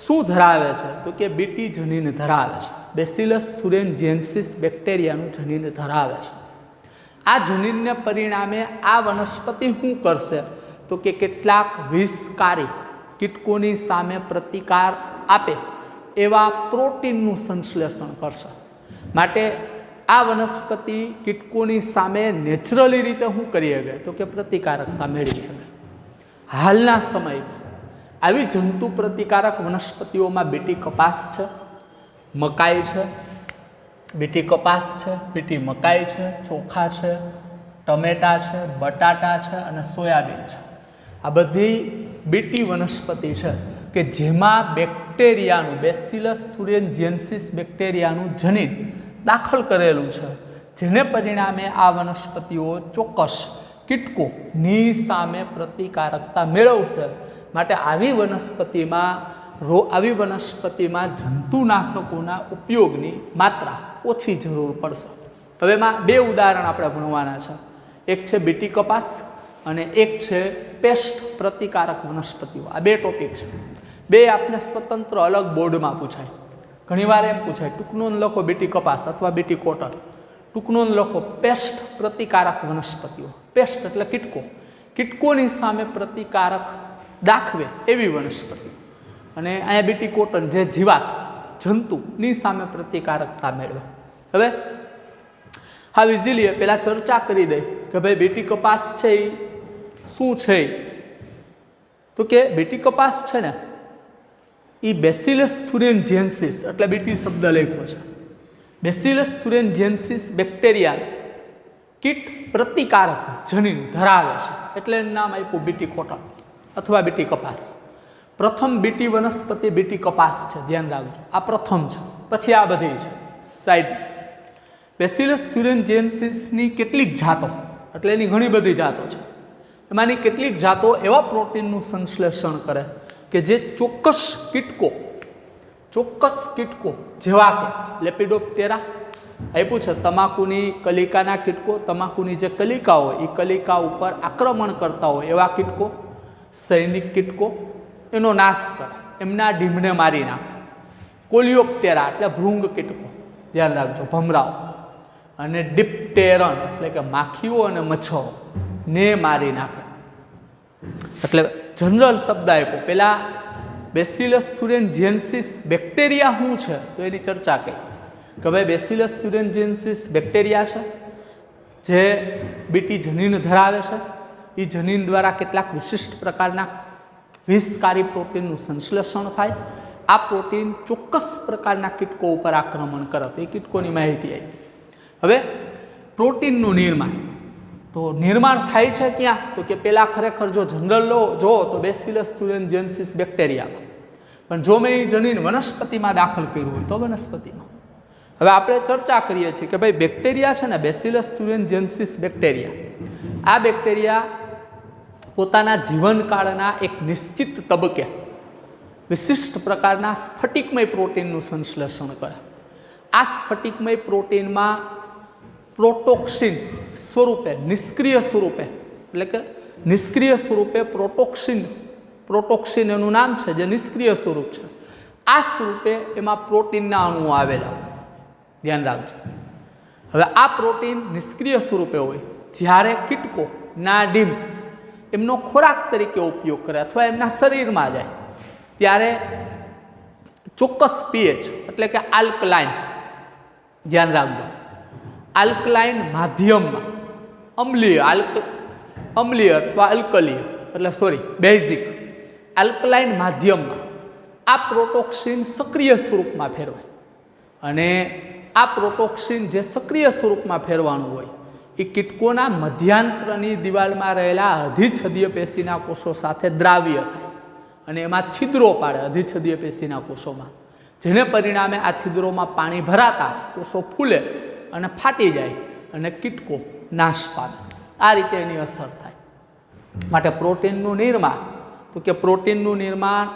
શું ધરાવે છે તો કે બીટી જનીન ધરાવે છે. બેસિલસ થુરેન્જીએન્સિસ બેક્ટેરિયાનું જનીન ધરાવે છે. આ જનીનને પરિણામે આ વનસ્પતિ શું કરશે તો કે કેટલાક વિષકારી કીટકોની સામે પ્રતિકાર આપે એવા પ્રોટીનનું સંશ્લેષણ કરશે. માટે આ વનસ્પતિ કીટકોની સામે નેચરલી રીતે શું કરી શકે તો કે પ્રતિકારકતા મેળવી શકે. હાલના સમયમાં આવી જંતુ પ્રતિકારક વનસ્પતિઓમાં બીટી કપાસ છે, મકાઈ છે, બીટી કપાસ છે, બીટી મકાઈ છે, ચોખા છે, ટમેટા છે, બટાટા છે અને સોયાબીન છે. આ બધી બીટી વનસ્પતિ છે કે જેમાં બેક્ટેરિયાનું બેસિલસ થુરેન્જીએન્સિસ બેક્ટેરિયાનું જનીન દાખલ કરેલું છે, જેને પરિણામે આ વનસ્પતિઓ ચોક્કસ કીટકોની સામે પ્રતિકારકતા મેળવશે. માટે આવી વનસ્પતિમાં જંતુનાશકોના ઉપયોગની માત્રા ઓછી જરૂર પડશે. હવે એમાં બે ઉદાહરણ આપણે ભણવાના છે. એક છે બીટી કપાસ અને એક છે પેસ્ટ પ્રતિકારક વનસ્પતિઓ. આ બે ટોપિક છે. બે આપને સ્વતંત્ર અલગ બોર્ડમાં પૂછાય. ઘણીવાર એમ પૂછાય ટૂંકનું લખો બીટી કપાસ અથવા બીટી કોટન, ટૂંકનું લખો પેસ્ટ પ્રતિકારક વનસ્પતિઓ. પેસ્ટ એટલે કીટકોની સામે પ્રતિકારક દાખવે એવી વનસ્પતિ, અને અહીંયા બીટી કોટન જે જીવાત જંતુની સામે પ્રતિકારકતા મેળવે. હવે હા ઇઝીલી પહેલાં ચર્ચા કરી દઈ કે ભાઈ બીટી કપાસ છે એ શું છે. તો કે બીટી કપાસ છે ને એ બેસિલસ થુરેન્જીએન્સિસ એટલે બીટી શબ્દ લખ્યો છે. બેસિલસ થુરેન્જીએન્સિસ બેક્ટેરિયા કીટ પ્રતિકારક જનીન ધરાવે છે એટલે એનું નામ આપ્યું બીટી કોટન અથવા બીટી કપાસ. પ્રથમ બીટી વનસ્પતિ બીટી કપાસ છે, ધ્યાન રાખજો. આ પ્રથમ છે, પછી આ બધી છે સાઈડ. બેસિલસ થુરેન્જીએન્સિસની કેટલીક જાતો એટલે એની ઘણી બધી જાતો છે. એમાંની કેટલીક જાતો એવા પ્રોટીનનું સંશ્લેષણ કરે કે જે ચોક્કસ કીટકો જેવા કે લેપિડોપ્ટેરા આપ્યું છે, તમાકુની કલિકાના કીટકો, તમાકુની જે કલિકા હોય એ કલિકા ઉપર આક્રમણ કરતા હોય એવા કીટકો, સૈનિક કીટકો એનો નાશ કરે, એમના ડીંભને મારી નાખે. કોલિયોપ્ટેરા એટલે ભૃંગ કીટકો, ધ્યાન રાખજો, ભમરાઓ, અને ડિપ્ટેરન એટલે કે માખીઓ અને મચ્છરો ને મારી નાખે. એટલે જનરલ શબ્દ આપ્યો. પહેલાં બેસિલસ થુરેન્જીએન્સિસ બેક્ટેરિયા શું છે તો એની ચર્ચા કરી કે ભાઈ બેસિલસ થુરેન્જીએન્સિસ બેક્ટેરિયા છે જે બીટી જનીન ધરાવે છે. એ જનીન દ્વારા કેટલાક વિશિષ્ટ પ્રકારના વિષકારી પ્રોટીનનું સંશ્લેષણ થાય, આ પ્રોટીન ચોક્કસ પ્રકારના કીટકો ઉપર આક્રમણ કરે તો એ કીટકોની માહિતી આવી. હવે પ્રોટીનનું નિર્માણ, તો નિર્માણ થાય છે ક્યાં? તો કે પહેલાં ખરેખર જો જનરલ જો તો બેસિલસ thuringiensis બેક્ટેરિયામાં, પણ જો મેં એ જનીન વનસ્પતિમાં દાખલ કર્યું હોય તો વનસ્પતિમાં. હવે આપણે ચર્ચા કરીએ છીએ કે ભાઈ બેક્ટેરિયા છે ને, બેસિલસ thuringiensis બેક્ટેરિયા, આ બેક્ટેરિયા પોતાના જીવનકાળના એક નિશ્ચિત તબક્કે વિશિષ્ટ પ્રકારના સ્ફટિકમય પ્રોટીનનું સંશ્લેષણ કરે. આ સ્ફટિકમય પ્રોટીનમાં પ્રોટોક્સિન સ્વરૂપે, નિષ્ક્રિય સ્વરૂપે, એટલે કે નિષ્ક્રિય સ્વરૂપે પ્રોટોક્સિન એનું નામ છે, જે નિષ્ક્રિય સ્વરૂપ છે, આ સ્વરૂપે એમાં પ્રોટીનના અણુઓ આવેલા હોય. ધ્યાન રાખજો. હવે આ પ્રોટીન નિષ્ક્રિય સ્વરૂપે હોય. જ્યારે કીટકો ના ડીમ એમનો ખોરાક તરીકે ઉપયોગ કરે અથવા એમના શરીરમાં જાય ત્યારે ચોક્કસ પીએચ એટલે કે આલ્કલાઇન, ધ્યાન રાખજો, આલ્કલાઇન માધ્યમમાં, અમ્લીય અથવા અલ્કલીય એટલે બેઝિક આલ્કલાઇન માધ્યમમાં આ પ્રોટોક્સિન સક્રિય સ્વરૂપમાં ફેરવાય. અને આ પ્રોટોક્સિન જે સક્રિય સ્વરૂપમાં ફેરવાનું હોય એ કીટકોના મધ્યાંતરની દિવાલમાં રહેલા અધિચ્છદીય પેશીના કોષો સાથે દ્રાવ્ય થાય અને એમાં છિદ્રો પાડે અધિચ્છદીય પેશીના કોષોમાં, જેને પરિણામે આ છિદ્રોમાં પાણી ભરાતા કોષો ફૂલે અને ફાટી જાય અને કીટકો નાશ પામે. આ રીતે એની અસર થાય. માટે પ્રોટીનનું નિર્માણ, તો કે પ્રોટીનનું નિર્માણ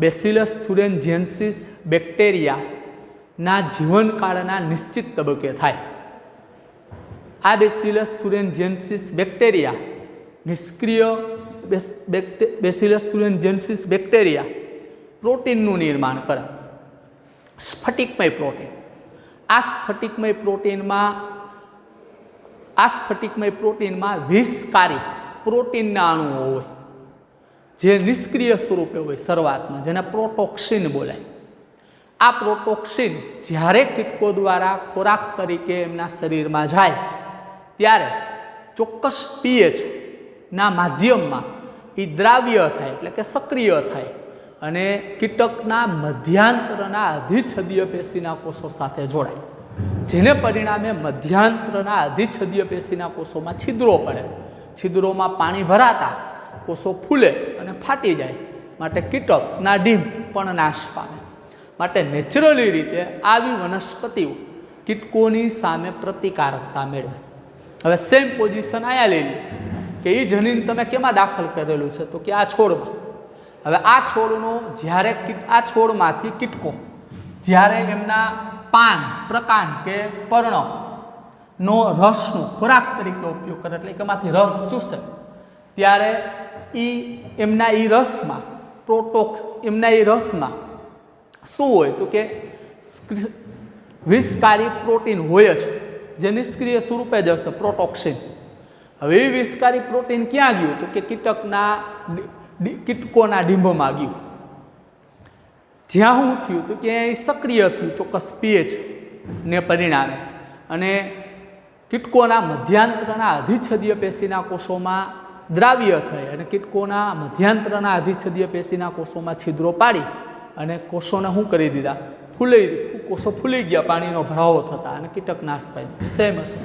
બેસિલસ thuringiensis બેક્ટેરિયાના જીવનકાળના નિશ્ચિત તબક્કે થાય. આ બેસિલસ thuringiensis બેક્ટેરિયા નિષ્ક્રિય બેસિલસ thuringiensis બેક્ટેરિયા પ્રોટીનનું નિર્માણ કરે, સ્ફટિકમય પ્રોટીન. આ સ્ફટિકમય પ્રોટીનમાં વિષકારી પ્રોટીનના અણુઓ હોય જે નિષ્ક્રિય સ્વરૂપે હોય શરૂઆતમાં, જેને પ્રોટોક્સિન બોલાય. આ પ્રોટોક્સિન જ્યારે કીટકો દ્વારા ખોરાક તરીકે એમના શરીરમાં જાય ત્યારે ચોક્કસ પીએચ ના માધ્યમમાં એ દ્રાવ્ય થાય એટલે કે સક્રિય થાય અને કીટકના મધ્યાંતરના અધિચ્છદીય પેશીના કોષો સાથે જોડાય, જેને પરિણામે મધ્યાંતરના અધિચ્છદીય પેશીના કોષોમાં છિદ્રો પડે. છિદ્રોમાં પાણી ભરાતા કોષો ફૂલે અને ફાટી જાય. માટે કીટકના ડીમ પણ નાશ પામે. માટે નેચરલી રીતે આવી વનસ્પતિઓ કીટકોની સામે પ્રતિકારકતા મેળવે. હવે સેમ પોઝિશન અહીંયા લઈ લો કે એ જનીન તમે કેમાં દાખલ કરેલું છે? તો કે આ છોડમાં. હવે આ છોડનો જ્યારે આ છોડમાંથી કીટકો જ્યારે એમના પાન, પ્રકાંડ કે પર્ણનો રસનો ખોરાક તરીકે ઉપયોગ કરે, એટલે કે એમાંથી રસ ચૂસે, ત્યારે એમના એ રસમાં શું હોય? તો કે વિષકારી પ્રોટીન હોય જ, જે નિષ્ક્રિય સ્વરૂપે જ હશે, પ્રોટોક્સિન. હવે એ વિષકારી પ્રોટીન ક્યાં ગયું? તો કે કીટકોના ડીંભમાં ગયું. જ્યાં શું થયું? તો કે એ સક્રિય થયું ચોક્કસ પીએચ ને પરિણામે, અને કીટકોના મધ્યાંતરના અધિચ્છદીય પેશીના કોષોમાં દ્રાવ્ય થઈ અને કીટકોના મધ્યાંતરના અધિચ્છદીય પેશીના કોષોમાં છિદ્રો પાડી અને કોષોને શું કરી દીધા? કોષો ફૂલી ગયા પાણીનો ભરાવો થતા અને કીટક નાશ પામ્યો. સેમ હશે.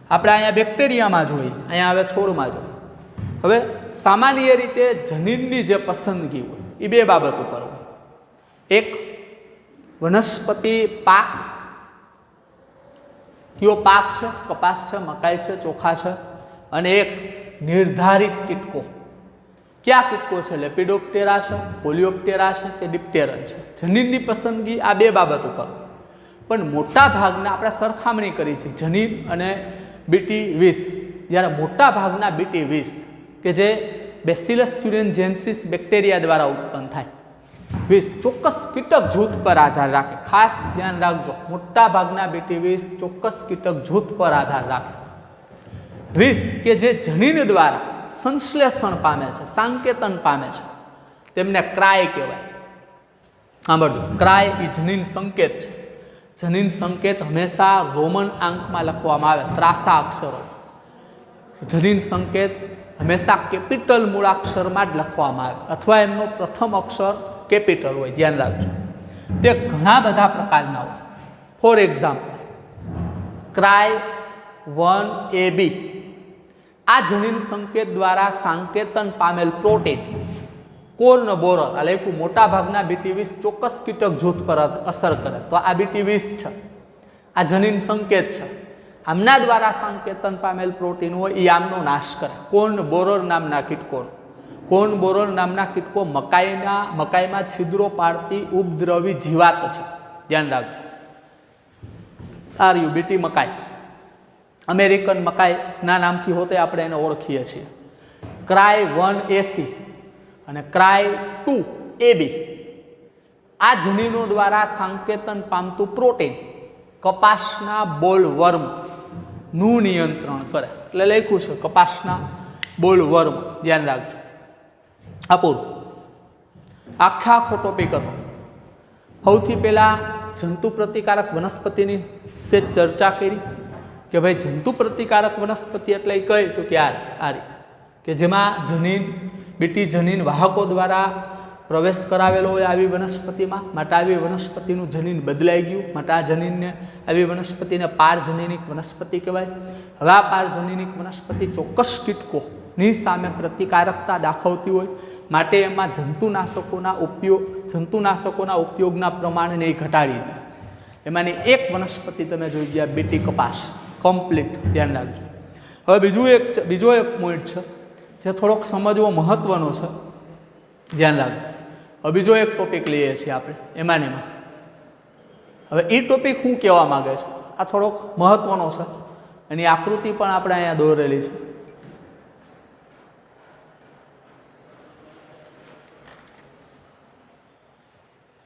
આપણે અહીંયા બેક્ટેરિયામાં જોઈએ, અહીંયા હવે છોડમાં જોઈએ. હવે સામાન્ય રીતે જનીનની જે પસંદગી હોય એ બે બાબત ઉપર હોય. એક વનસ્પતિ પાક, કયો પાક છે? કપાસ છે, મકાઈ છે, ચોખા છે. અને એક નિર્ધારિત કીટકો. કયા કીટકો છે? લેપિડોપ્ટેરા છે, પોલિયોપ્ટેરા છે કે ડિપ્ટેરન છે. જનીનની પસંદગી આ બે બાબત ઉપર. પણ મોટા ભાગના આપણે સરખામણી કરી છે જનીન અને BT20. જ્યારે મોટા ભાગના BT20 કે જે બેસિલસ thuringiensis બેક્ટેરિયા દ્વારા ઉત્પન્ન થાય, 20 ચોક્કસ કીટક જૂથ પર આધાર રાખે. ખાસ ધ્યાન રાખજો, મોટા ભાગના BT20 ચોક્કસ કીટક જૂથ પર આધાર રાખે. 20 કે જે જનીન દ્વારા સંશ્લેષણ પામે છે, સાંકેતન પામે છે, તેમને ક્રાય કહેવાય. સાંભળજો, ક્રાય એ જનીન સંકેત છે. જનીન સંકેત હંમેશા રોમન આંકમાં લખવામાં આવે, ત્રાસા અક્ષરો. જનીન સંકેત હંમેશા કેપિટલ મૂળાક્ષરમાં જ લખવામાં આવે અથવા એમનો પ્રથમ અક્ષર કેપિટલ હોય, ધ્યાન રાખજો. તે ઘણા બધા પ્રકારના હોય. ફોર એક્ઝામ્પલ, ક્રાય 1AB આ જનીન સંકેત દ્વારા સંકેતન પામેલ પ્રોટીન કોર્ન બોરર, આ લખ્યું મોટા ભાગના BT20 ચોક્કસ કીટક જૂથ પર અસર કરે, તો આ BT20 છે, આ જનીન સંકેત છે. આમના દ્વારા સંકેતન પામેલ પ્રોટીન હોય એ આમનો નાશ કરે. કોર્ન બોરર નામના કીટકો, કોર્ન બોરર નામના કીટકો મકાઈમાં છિદ્રો પાડતી ઉપદ્રવી જીવાત છે, ધ્યાન રાખજો. RUBT મકાઈ, અમેરિકન મકાઈના નામથી હોતે આપણે એને ઓળખીએ છીએ. ક્રાય 1AC અને ક્રાય 2AB આ જનીનો દ્વારા સંકેતન પામતું પ્રોટીન કપાસના બોલવર્મ નું નિયંત્રણ કરે. એટલે લખ્યું છે કપાસના બોલવર્મ, ધ્યાન રાખજો. આ પૂરું આખો ટોપિક હતો. સૌથી પહેલા જંતુ પ્રતિકારક વનસ્પતિની સેજ ચર્ચા કરી કે ભાઈ જંતુ પ્રતિકારક વનસ્પતિ એટલે કઈ, તો કે આ રીતે કે જેમાં જનીન બીટી જનીન વાહકો દ્વારા પ્રવેશ કરાવેલો હોય આવી વનસ્પતિમાં, માટે આવી વનસ્પતિનું જનીન બદલાઈ ગયું, માટે આ જનીનને આવી વનસ્પતિને પારજનીનિક વનસ્પતિ કહેવાય. હવે આ પારજનીનિક વનસ્પતિ ચોક્કસ કીટકોની સામે પ્રતિકારકતા દાખવતી હોય, માટે એમાં જંતુનાશકોના ઉપયોગના પ્રમાણને ઘટાડી દે. એમાંની એક વનસ્પતિ તમે જોઈ ગયા બીટી કપાસ, કમ્પ્લીટ, ધ્યાન રાખજો. હવે બીજો એક પોઈન્ટ છે જે થોડોક સમજવો મહત્વનો છે, ધ્યાન રાખજો. હવે બીજો એક ટોપિક લઈએ છીએ આપણે એમાં. હવે એ ટોપિક શું કહેવા માંગે છે, આ થોડોક મહત્વનો છે. એની આકૃતિ પણ આપણે અહીંયા દોરેલી છે.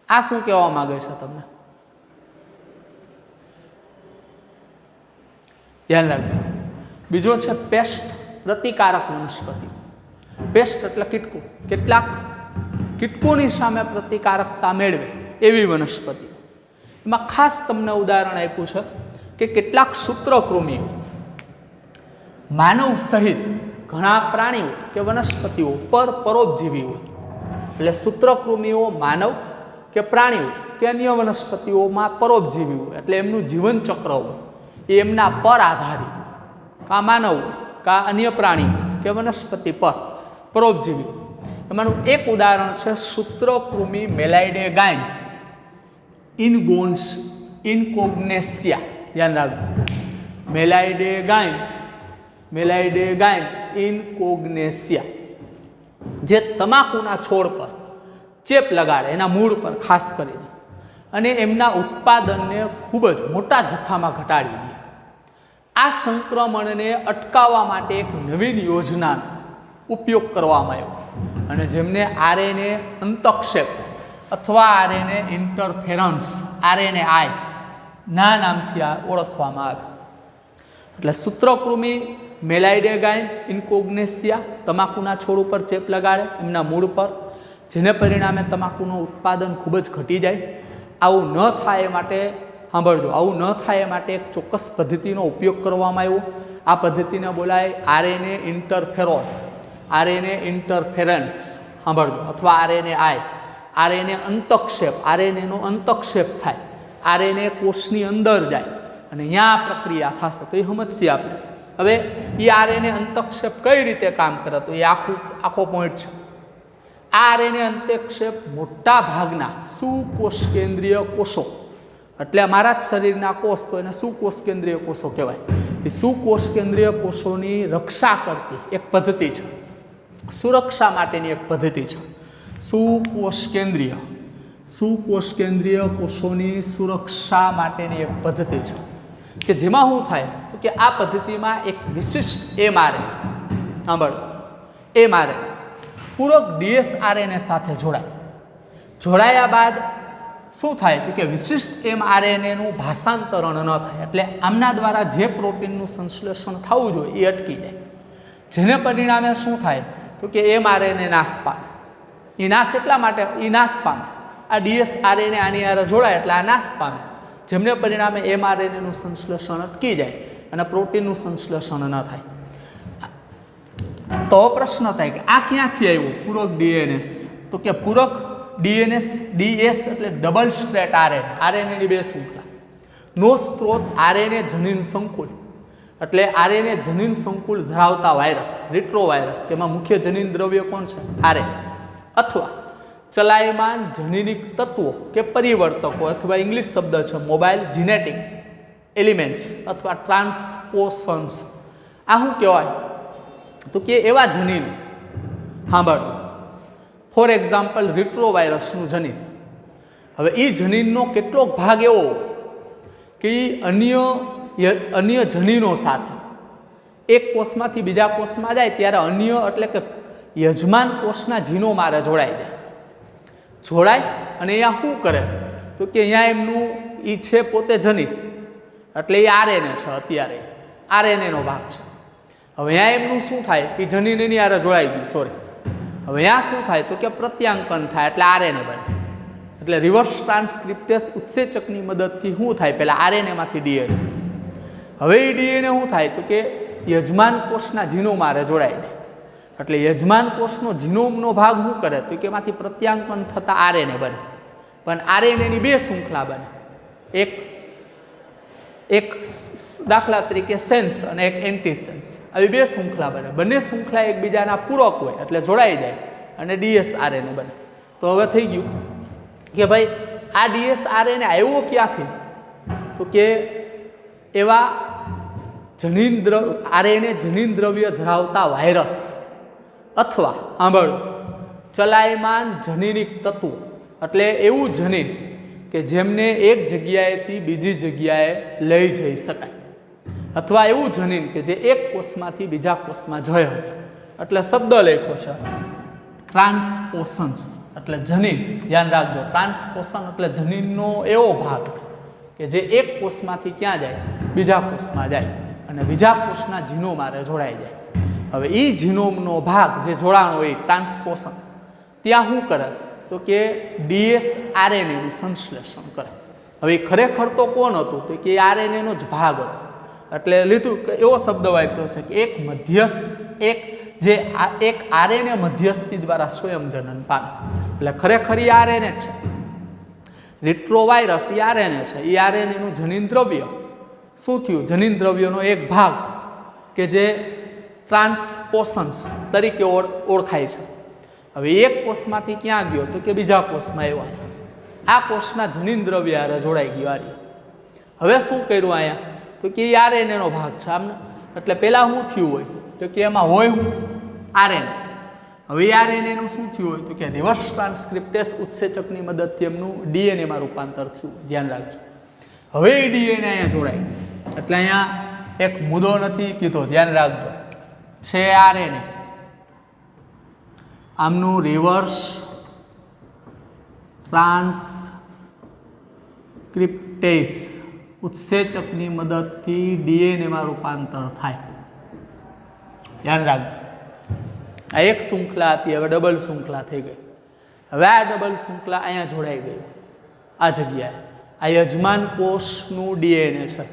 આ શું કહેવા માંગે છે તમને, ધ્યાન રાખજો. બીજો છે પેસ્ટ પ્રતિકારક વનસ્પતિ. પેસ્ટ એટલે કીટકો, કેટલાક કીટકોની સામે પ્રતિકારકતા મેળવે એવી વનસ્પતિ. એમાં ખાસ તમને ઉદાહરણ આપ્યું છે કે કેટલાક સૂત્રકૃમિઓ માનવ સહિત ઘણા પ્રાણીઓ કે વનસ્પતિઓ પર પરોપજીવી હોય. એટલે સૂત્રકૃમિઓ માનવ કે પ્રાણીઓ કે અન્ય વનસ્પતિઓમાં પરોપજીવી હોય, એટલે એમનું જીવન ચક્ર હોય એ એમના પર આધારિત, કા માનવ કા અન્ય પ્રાણી કે વનસ્પતિ પર પરોપજીવી. એમાંનું એક ઉદાહરણ છે સૂત્રકૃમિ મેલાઇડેગાઇન ઇનકોગ્નેસિયા, ધ્યાન રાખજો. મેલાઇડેગાઇન ઇનકોગ્નેસિયા જે તમાકુના છોડ પર ચેપ લગાડે, એના મૂળ પર ખાસ કરીને, અને એમના ઉત્પાદનને ખૂબ જ મોટા જથ્થામાં ઘટાડી દે. આ સંક્રમણને અટકાવવા માટે એક નવીન યોજનાનો ઉપયોગ કરવામાં આવ્યો, અને જેમને RNA અંતક્ષેપ અથવા RNA ઇન્ટરફેરન્સ RNAi ના નામથી ઓળખવામાં આવે. એટલે સૂત્રકૃમિ મેલાઇડેગાઇન ઇનકોગ્નેસિયા તમાકુના છોડ ઉપર ચેપ લગાડે એમના મૂળ પર, જેને પરિણામે તમાકુનું ઉત્પાદન ખૂબ જ ઘટી જાય. આવું ન થાય એ માટે સાંભળજો, આવું ન થાય એ માટે એક ચોક્કસ પદ્ધતિનો ઉપયોગ કરવામાં આવ્યો. આ પદ્ધતિને બોલાય RNA ઇન્ટરફેરન્સ, સાંભળજો, અથવા RNAi. RNA અંતક્ષેપ, RNAનો અંતક્ષેપ થાય, RNA કોષની અંદર જાય અને અહીંયા આ પ્રક્રિયા થશે. તો એ સમજશે આપણે. હવે એ RNA અંતક્ષેપ કઈ રીતે કામ કરે, તો એ આખો પોઈન્ટ છે. આ RNA અંતક્ષેપ મોટા ભાગના સુકોષ કેન્દ્રીય કોષો, એટલે અમારા જ શરીરના કોષ, તો એને સુકોષ કેન્દ્રીય કોષો કહેવાય. એ સુકોષ કેન્દ્રીય કોષોની રક્ષા કરતી એક પદ્ધતિ છે, સુરક્ષા માટેની એક પદ્ધતિ છે. સુકોષ કેન્દ્રીય કોષોની સુરક્ષા માટેની એક પદ્ધતિ છે કે જેમાં શું થાય તો કે આ પદ્ધતિમાં એક વિશિષ્ટ mRNA પૂરક dsRNA સાથે જોડાયા બાદ શું થાય તો કે વિશિષ્ટ mRNAનું ભાષાંતરણ ન થાય. એટલે આમના દ્વારા જે પ્રોટીનનું સંશ્લેષણ થવું જોઈએ એ અટકી જાય, જેને પરિણામે શું થાય તો કે mRNA નાશ પામે. એ નાશ એટલા માટે નાશ પામે, આ dsRNA આની હારે જોડાય એટલે આ નાશ પામે, જેમને પરિણામે mRNAનું સંશ્લેષણ અટકી જાય અને પ્રોટીનનું સંશ્લેષણ ન થાય. તો પ્રશ્ન થાય કે આ ક્યાંથી આવ્યું પૂરક ડીએનએસ? તો કે પૂરક ડીએનએસ ડીએસ એટલે ડબલ સ્ટ્રેટ આરએનએ, આરએનએની બે શૃંખલા. નો સ્ત્રોત આરએનએ જનીન સંકુલ એટલે આરએનએ જનીન સંકુલ ધરાવતા વાયરસ, રિટ્રોવાયરસ, કે એમાં મુખ્ય જનીન દ્રવ્ય કોણ છે? આરએનએ. અથવા ચલાયમાન જનીનિક તત્વો કે પરિવર્તકો, અથવા ઇંગ્લિશ શબ્દ છે મોબાઇલ જીનેટિક એલિમેન્ટ્સ અથવા ટ્રાન્સપોશન્સ. આ શું કહેવાય? તો કે એવા જનીન, સાંભળો, ફોર એક્ઝામ્પલ રિટ્રોવાયરસનું જનીન. હવે એ જનીનનો કેટલોક ભાગ એવો કે એ અન્ય જનીનો સાથે એક કોષમાંથી બીજા કોષમાં જાય ત્યારે અન્ય એટલે કે યજમાન કોષના જીનો મારે જોડાય અને અહીંયા શું કરે? તો કે અહીંયા એમનું એ છે પોતે જનીન એટલે એ આરએનએ છે, અત્યારે આરએનએનો ભાગ છે. હવે અહીંયા એમનું શું થાય? એ જનીન એની આરે જોડાઈ ગયું, સોરી. હવે અહીંયા શું થાય? તો કે પ્રત્યાંકન થાય એટલે આરએનએ બને. એટલે રિવર્સ ટ્રાન્સક્રિપ્ટેસ ઉત્સેચકની મદદથી શું થાય? પહેલાં આરએનએમાંથી ડીએનએ. હવે એ ડીએનએ શું થાય? તો કે યજમાન કોષના જીનોમ આરે જોડાઈ જાય. એટલે યજમાન કોષનો જીનોમનો ભાગ શું કરે? તો કે એમાંથી પ્રત્યાંકન થતાં આરએનએ બને. પણ આરએનએની બે શૃંખલા બને. એક દાખલા તરીકે સેન્સ અને એક એન્ટીસેન્સ, આવી બે શૃંખલા બને. બંને શૃંખલા એકબીજાના પૂરક હોય એટલે જોડાઈ જાય અને ડીએસ આરએનએ બને. તો હવે થઈ ગયું કે ભાઈ આ ડીએસ આરએનએ આવ્યો ક્યાંથી? તો કે એવા આરએનએ જનીન દ્રવ્ય ધરાવતા વાયરસ અથવા સાંભળો ચલાયમાન જનીનિક તત્વો એટલે એવું જનીન કે જેમને એક જગ્યાએથી બીજી જગ્યાએ લઈ જઈ શકાય, અથવા એવું જનીન કે જે એક કોષમાંથી બીજા કોષમાં જય. એટલે શબ્દ લખ્યો છે ટ્રાન્સપોશન્સ એટલે જનીન. ધ્યાન રાખજો, ટ્રાન્સપોશન એટલે જનીનનો એવો ભાગ કે જે એક કોષમાંથી ક્યાં જાય? બીજા કોષમાં જાય અને બીજા કોષના જીનોમ આરે જોડાઈ જાય. હવે એ જીનોમનો ભાગ જે જોડાણો હોય ટ્રાન્સપોશન, ત્યાં શું કરે? તો કે ડીએસ આરએનએનું સંશ્લેષણ કરે. હવે ખરેખર તો કોણ હતું? તો કે આરએનએનો જ ભાગ હતો. એટલે લીધું કે એવો શબ્દ વાપર્યો છે કે એક આરએનએ મધ્યસ્થી દ્વારા સ્વયંજનન પામે. એટલે ખરેખર એ આરએનએ છે. રિટ્રોવાયરસ એ આરએનએ છે. એ આરએનએનું જનીન દ્રવ્ય શું થયું? જનીન દ્રવ્યનો એક ભાગ કે જે ટ્રાન્સપોશન્સ તરીકે ઓળખાય છે. હવે એક કોષમાંથી ક્યાં ગયો? તો કે બીજા કોષમાં આવ્યો. આ કોષના જનીન દ્રવ્ય આરે જોડાઈ ગયો. હવે શું કર્યું અહીંયા? તો કે એ આરએનએનો ભાગ છે આમને. એટલે પહેલાં શું થયું હોય? તો કે એમાં હોય હું આરએનએ. હવે આરએનએનું શું થયું હોય? તો કે રિવર્સ ટ્રાન્સક્રિપ્ટેસ ઉત્સેચકની મદદથી એમનું ડીએનએમાં રૂપાંતર થયું. ધ્યાન રાખજો. હવે એ ડીએનએ અહીંયા જોડાય. એટલે અહીંયા એક મુદ્દો નથી કીધો, ધ્યાન રાખજો. છે આરએનએ, આમનું રિવર્સ ટ્રાન્સક્રિપ્ટેસ ઉત્સેચકની મદદથી ડીએનએમાં રૂપાંતર થાય. ધ્યાન રાખજો. આ એક શૃંખલા હતી, હવે ડબલ શૃંખલા થઈ ગઈ. હવે આ ડબલ શૃંખલા અહીંયા જોડાઈ ગઈ આ જગ્યાએ. આ યજમાન કોષનું ડીએનએ છે.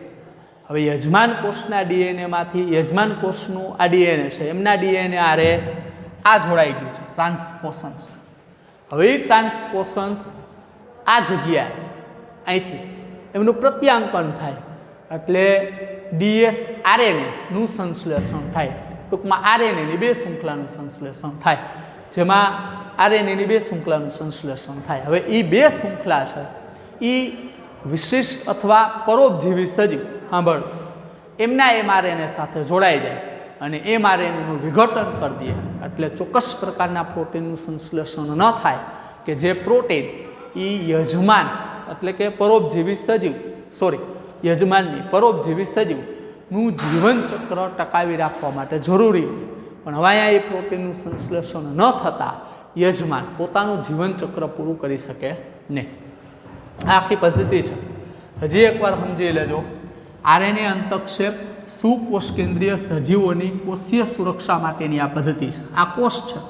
હવે યજમાન કોષના ડીએનએમાંથી યજમાન કોષનું આ ડીએનએ છે, એમના ડીએનએ આરે આ જોડાઈ ગયું છે ટ્રાન્સપોશન્સ. હવે એ ટ્રાન્સપોશન્સ આ જગ્યાએ અહીંથી એમનું પ્રત્યાંકન થાય એટલે ડીએસ આરએનએનું સંશ્લેષણ થાય. ટૂંકમાં આરએનએની બે શૃંખલાનું સંશ્લેષણ થાય, જેમાં આરએનએની બે શૃંખલાનું સંશ્લેષણ થાય. હવે એ બે શૃંખલા છે એ વિશિષ્ટ અથવા પરોપજીવી સજીવ, સાંભળ, એમના એમઆરએનએ સાથે જોડાઈ જાય અને એમઆરએનએનું વિઘટન કરી દે એટલે ચોક્કસ પ્રકારના પ્રોટીનનું સંશ્લેષણ ન થાય કે જે પ્રોટીન એ યજમાન એટલે કે પરોપજીવી સજીવ યજમાનની પરોપજીવી સજીવનું જીવનચક્ર ટકાવી રાખવા માટે જરૂરી હોય. પણ હવે અહીંયા એ પ્રોટીનનું સંશ્લેષણ ન થતાં યજમાન પોતાનું જીવનચક્ર પૂરું કરી શકે નહીં. આ આખી પદ્ધતિ છે. હજી એકવાર સમજી લેજો. આરએનએ અંતક્ષેપ સુકોષ કેન્દ્રીય સજીવોની કોષીય સુરક્ષા માટેની આ પદ્ધતિ છે. આ કોષ છે,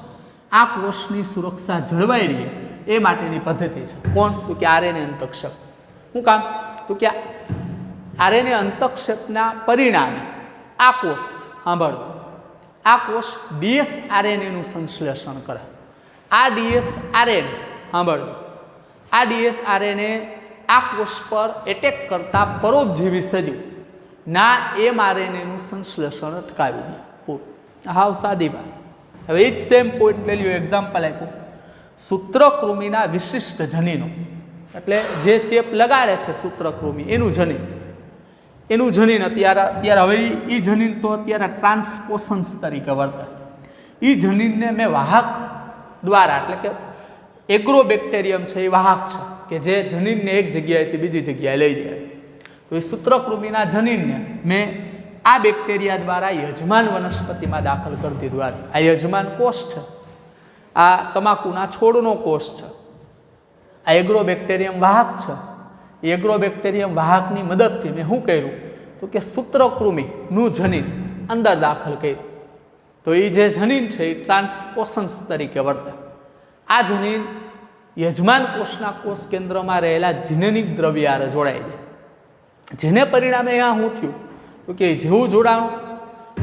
આ કોષની સુરક્ષા જળવાઈ રહે એ માટેની પદ્ધતિ છે. કોણ? તો કે આરએનએ અંતક્ષેપ. શું કામ? તો કે આરએનએ અંતક્ષેપના પરિણામે આ કોષ, સાંભળો, આ કોષ ડીએસઆરએનએનું સંશ્લેષણ કરે. આ ડીએસઆરએનએ સાંભળજો, આ ડીએસઆરએનએ આ કોષ પર એટેક કરતા પરોપજીવી સજીવ ના એમઆરએનએનું સંશ્લેષણ અટકાવી દે. હાવ સાદી ભાષા. હવે એ જ સેમ પોઈન્ટ લઈ લ્યો. એક્ઝામ્પલ આપ્યું, સૂત્રકૃમિના વિશિષ્ટ જનીનો, એટલે જે ચેપ લગાડે છે સૂત્રકૃમિ એનું જનીન અત્યારે હવે એ જનીન તો અત્યારે ટ્રાન્સપોશન્સ તરીકે વર્તે. એ જનીનને મેં વાહક દ્વારા, એટલે કે એગ્રોબેક્ટેરિયમ છે એ વાહક છે કે જે જનીનને એક જગ્યાએથી બીજી જગ્યાએ લઈ જાય. તો એ સૂત્રકૃમિના જનીનને મેં આ બેક્ટેરિયા દ્વારા યજમાન વનસ્પતિમાં દાખલ કરી દીધું. આ યજમાન કોષ છે, આ તમાકુના છોડનો કોષ છે, આ એગ્રોબેક્ટેરિયમ વાહક છે. એગ્રોબેક્ટેરિયમ વાહકની મદદથી મેં શું કર્યું તો કે સૂત્રકૃમિનું જનીન અંદર દાખલ કર્યું. તો એ જે જનીન છે એ ટ્રાન્સપોશન્સ તરીકે વર્તે. આ જનીન યજમાન કોષના કોષ કેન્દ્રમાં રહેલા જીનેનિક દ્રવ્ય હારે જોડાઈ જાય, જેને પરિણામે અહીંયા શું થયું તો કે જેવું જોડાણું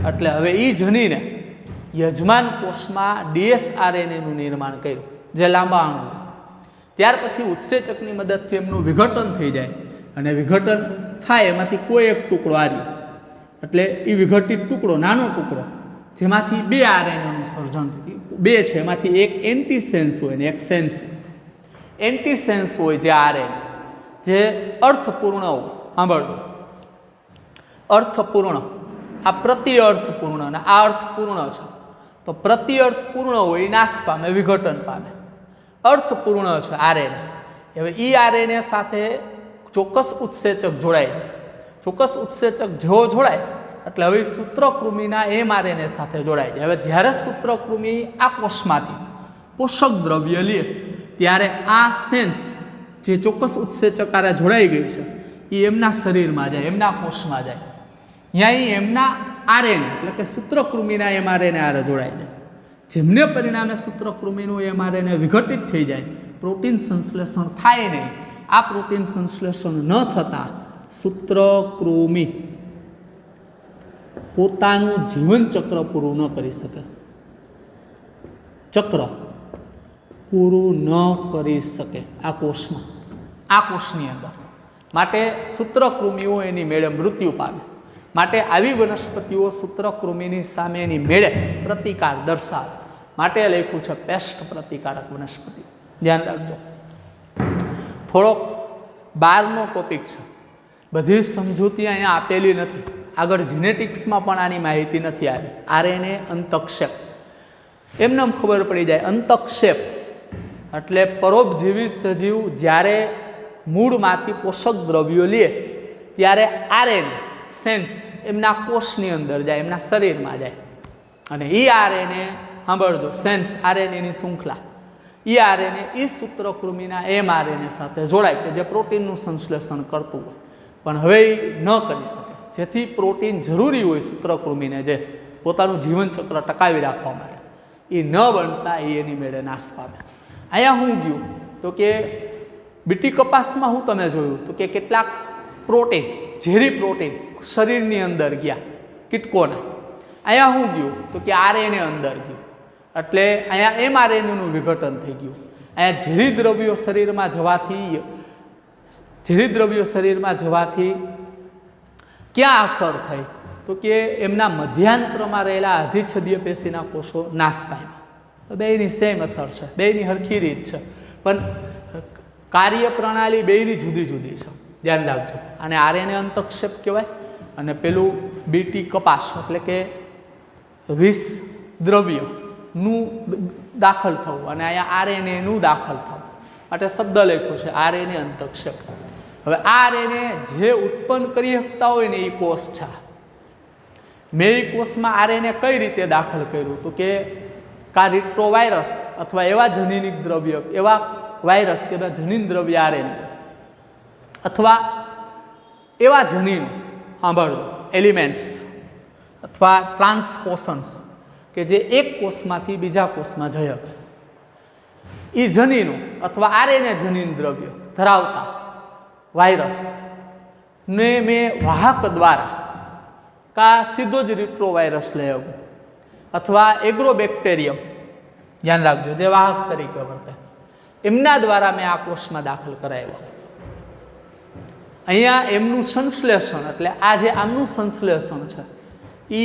એટલે હવે એ જનીને યજમાન કોષમાં ડીએસઆરએનએનું નિર્માણ કર્યું, જે લાંબા અણુ. ત્યાર પછી ઉત્સેચકની મદદથી એમનું વિઘટન થઈ જાય, અને વિઘટન થાય એમાંથી કોઈ એક ટુકડો આવ્યો, એટલે એ વિઘટિત ટુકડો, નાનો ટુકડો, જેમાંથી બે આરએનએનું સર્જન થયું. બે છે, એમાંથી એક એન્ટીસેન્સ હોય ને એક સેન્સ હોય. એન્ટીસેન્સ હોય જે આરએનએ, જે અર્થપૂર્ણ હોય. સાંભળો, અર્થપૂર્ણ, આ પ્રતિ અર્થપૂર્ણ અને આ અર્થપૂર્ણ છે. તો પ્રતિ અર્થપૂર્ણ હોય એ નાશ પામે, વિઘટન પામે. અર્થપૂર્ણ છે આરએનએ. હવે એ આરએનએ સાથે ચોક્કસ ઉત્સેચક જોડાય છે. ચોક્કસ ઉત્સેચક જેવો જોડાય એટલે હવે સૂત્રકૃમિના એમઆરએનએ સાથે જોડાય છે. હવે જ્યારે સૂત્રકૃમિ આ કોષમાંથી પોષક દ્રવ્ય લે ત્યારે આ સેન્સ જે ચોક્કસ ઉત્સેચક આરે જોડાઈ ગઈ છે એ એમના શરીરમાં જાય, એમના કોષમાં જાય. ત્યાં એમના આરએનએ એટલે કે સૂત્રકૃમિના એમઆરએનએ આરે જોડાય છે, જેમને પરિણામે સૂત્રકૃમિનું એમઆરએનએ વિઘટિત થઈ જાય. પ્રોટીન સંશ્લેષણ થાય નહીં. આ પ્રોટીન સંશ્લેષણ ન થતાં સૂત્રકૃમિ પોતાનું જીવન ચક્ર પૂરું ન કરી શકે. ચક્ર પૂરું ન કરી શકે આ કોષમાં, આ કોષની અંદર. માટે સૂત્રકૃમિઓ એની મેળે મૃત્યુ પામે. માટે આવી વનસ્પતિઓ સૂત્રકૃમિની સામે એની મેળે પ્રતિકાર દર્શાવે. માટે લખ્યું છે પેસ્ટ પ્રતિકારક વનસ્પતિ. ધ્યાન રાખજો. થોડોક બહારનો ટોપિક છે, બધી સમજૂતી અહીંયા આપેલી નથી. આગળ જીનેટિક્સમાં પણ આની માહિતી નથી આવી. આરએનએ અંતક્ષેપ એમને ખબર પડી જાય. અંતક્ષેપ એટલે પરોપજીવી સજીવ જ્યારે મૂળમાંથી પોષક દ્રવ્યો લે ત્યારે આરએનએ સેન્સ એમના કોષની અંદર જાય, એમના શરીરમાં જાય, અને એ આરએનએ સાંભળજો, સેન્સ આરએનએની શૃંખલા, એ આરએનએ એ સૂત્રકૃમિના એમઆરએનએ સાથે જોડાય કે જે પ્રોટીનનું સંશ્લેષણ કરતું હોય, પણ હવે એ ન કરી શકે. જેથી પ્રોટીન જરૂરી હોય સૂત્રકૃમિને જે પોતાનું જીવનચક્ર ટકાવી રાખવા માટે, એ ન બનતા એ એની મેળે નાશ પામે. અહીંયા હું ગયું તો કે બીટી કપાસમાં હું તમે જોયું તો કે કેટલાક પ્રોટીન, ઝેરી પ્રોટીન શરીરની અંદર ગયા કીટકોના. અહીંયા હું ગયું તો કે આરએનએ અંદર ગયું, એટલે અહીંયા એમઆરએનએનું વિઘટન થઈ ગયું. અહીંયા ઝેરી દ્રવ્યો શરીરમાં ક્યાં અસર થઈ તો કે એમના મધ્યાંતરમાં રહેલા અધિચ્છદીય પેશીના કોષો નાશ પામ્યા. બેયની સેમ અસર છે, બેયની હરખી રીત છે, પણ કાર્યપ્રણાલી બેયની જુદી જુદી છે. ધ્યાન રાખજો. અને આરએનએ અંતક્ષેપ કહેવાય, અને પેલું બીટી કપાસ એટલે કે વિષ દ્રવ્યનું દાખલ થવું, અને અહીંયા આરએનએનું દાખલ થવું માટે શબ્દ લખ્યો છે આરએનએ અંતક્ષેપ. હવે આ આરએનએ જે ઉત્પન્ન કરી શકતા હોય ને એ કોષ છે. મેં એ કોષમાં આરએનએ કઈ રીતે દાખલ કર્યું તો કે રિટ્રોવાયરસ અથવા એવા જનીનિક દ્રવ્ય, એવા વાયરસ કે જનીન દ્રવ્ય આરએનએ, અથવા એવા જનીનો સાંભળો એલિમેન્ટ્સ અથવા ટ્રાન્સપોશન્સ કે જે એક કોષમાંથી બીજા કોષમાં જઈ શકે. એ જનીનો અથવા આરએનએ જનીન દ્રવ્ય ધરાવતા વાયરસ ને મેં વાહક દ્વારા કા સીધો જ રિટ્રોવાયરસ લઈ આવું અથવા એગ્રોબેક્ટેરિયમ, ધ્યાન રાખજો, જે વાહક તરીકે વર્તે, એમના દ્વારા મેં આ કોષમાં દાખલ કરાવ્યો. અહીંયા એમનું સંશ્લેષણ, એટલે આ જે આમનું સંશ્લેષણ છે એ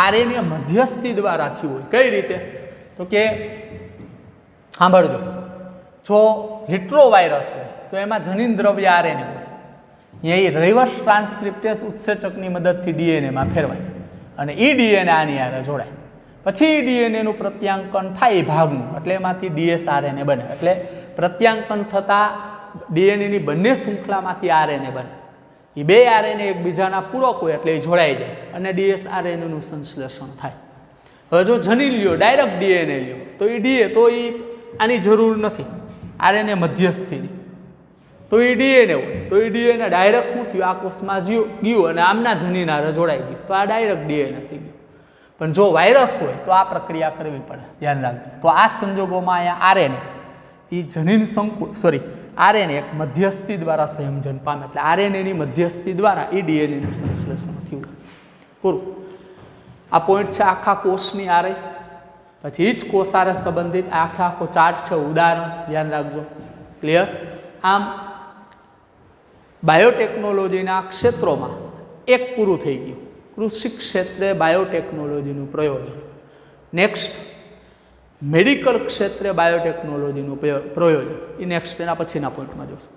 આરએનએ મધ્યસ્થી દ્વારા થયું હોય. કઈ રીતે? તો કે સાંભળજો, જો હિટ્રોવાયરસ હોય તો એમાં જનીન દ્રવ્ય આરએનએ હોય. અહીંયા રિવર્સ ટ્રાન્સક્રિપ્ટેસ ઉત્સેચકની મદદથી ડીએનએમાં ફેરવાય અને એ ડીએનએ આની હારે જોડાય. પછી એ ડીએનએનું પ્રત્યાંકન થાય એ ભાગનું, એટલે એમાંથી ડીએસઆરએનએ બને. એટલે પ્રત્યાંકન થતાં ડીએનએની બંને શૃંખલામાંથી આરએનએ બને. એ બે આરએનએ એકબીજાના પૂરક હોય એટલે એ જોડાઈ જાય અને ડીએસઆરએનએનું સંશ્લેષણ થાય. હવે જો જનીન લ્યો, ડાયરેક્ટ ડીએનએ લ્યો તો એ આની જરૂર નથી, આરએનએ મધ્યસ્થીની. તો એ ડીએનએ હોય તો એ ડીએનએ ડાયરેક્ટ શું થયું, આ કોષમાં ગયું અને આમના જનીન હારે જોડાઈ ગયું, તો આ ડાયરેક્ટ ડીએનએ થઈ ગયું. પણ જો વાયરસ હોય તો આ પ્રક્રિયા કરવી પડે, ધ્યાન રાખજો. તો આ સંજોગોમાં અહીંયા આરએનએ એ જનીન આરએનએ એક મધ્યસ્થી દ્વારા સંયોજન પામે, એટલે આરએનએની મધ્યસ્થી દ્વારા એ ડીએનએનું સંશ્લેષણ થયું. પૂરું. આ પોઈન્ટ છે આખા કોષની આરે. પછી એ જ કોષ આરે સંબંધિત આખો ચાર્ટ છે, ઉદાહરણ ધ્યાન રાખજો. ક્લિયર? આમ બાયોટેકનોલોજીના ક્ષેત્રોમાં એક પૂરું થઈ ગયું, કૃષિ ક્ષેત્રે બાયોટેકનોલોજીનું પ્રયોજન. નેક્સ્ટ મેડિકલ ક્ષેત્રે બાયોટેકનોલોજીનું પ્રયોજન. એ નેક્સ્ટ એના પછીના પોઈન્ટમાં જોશું.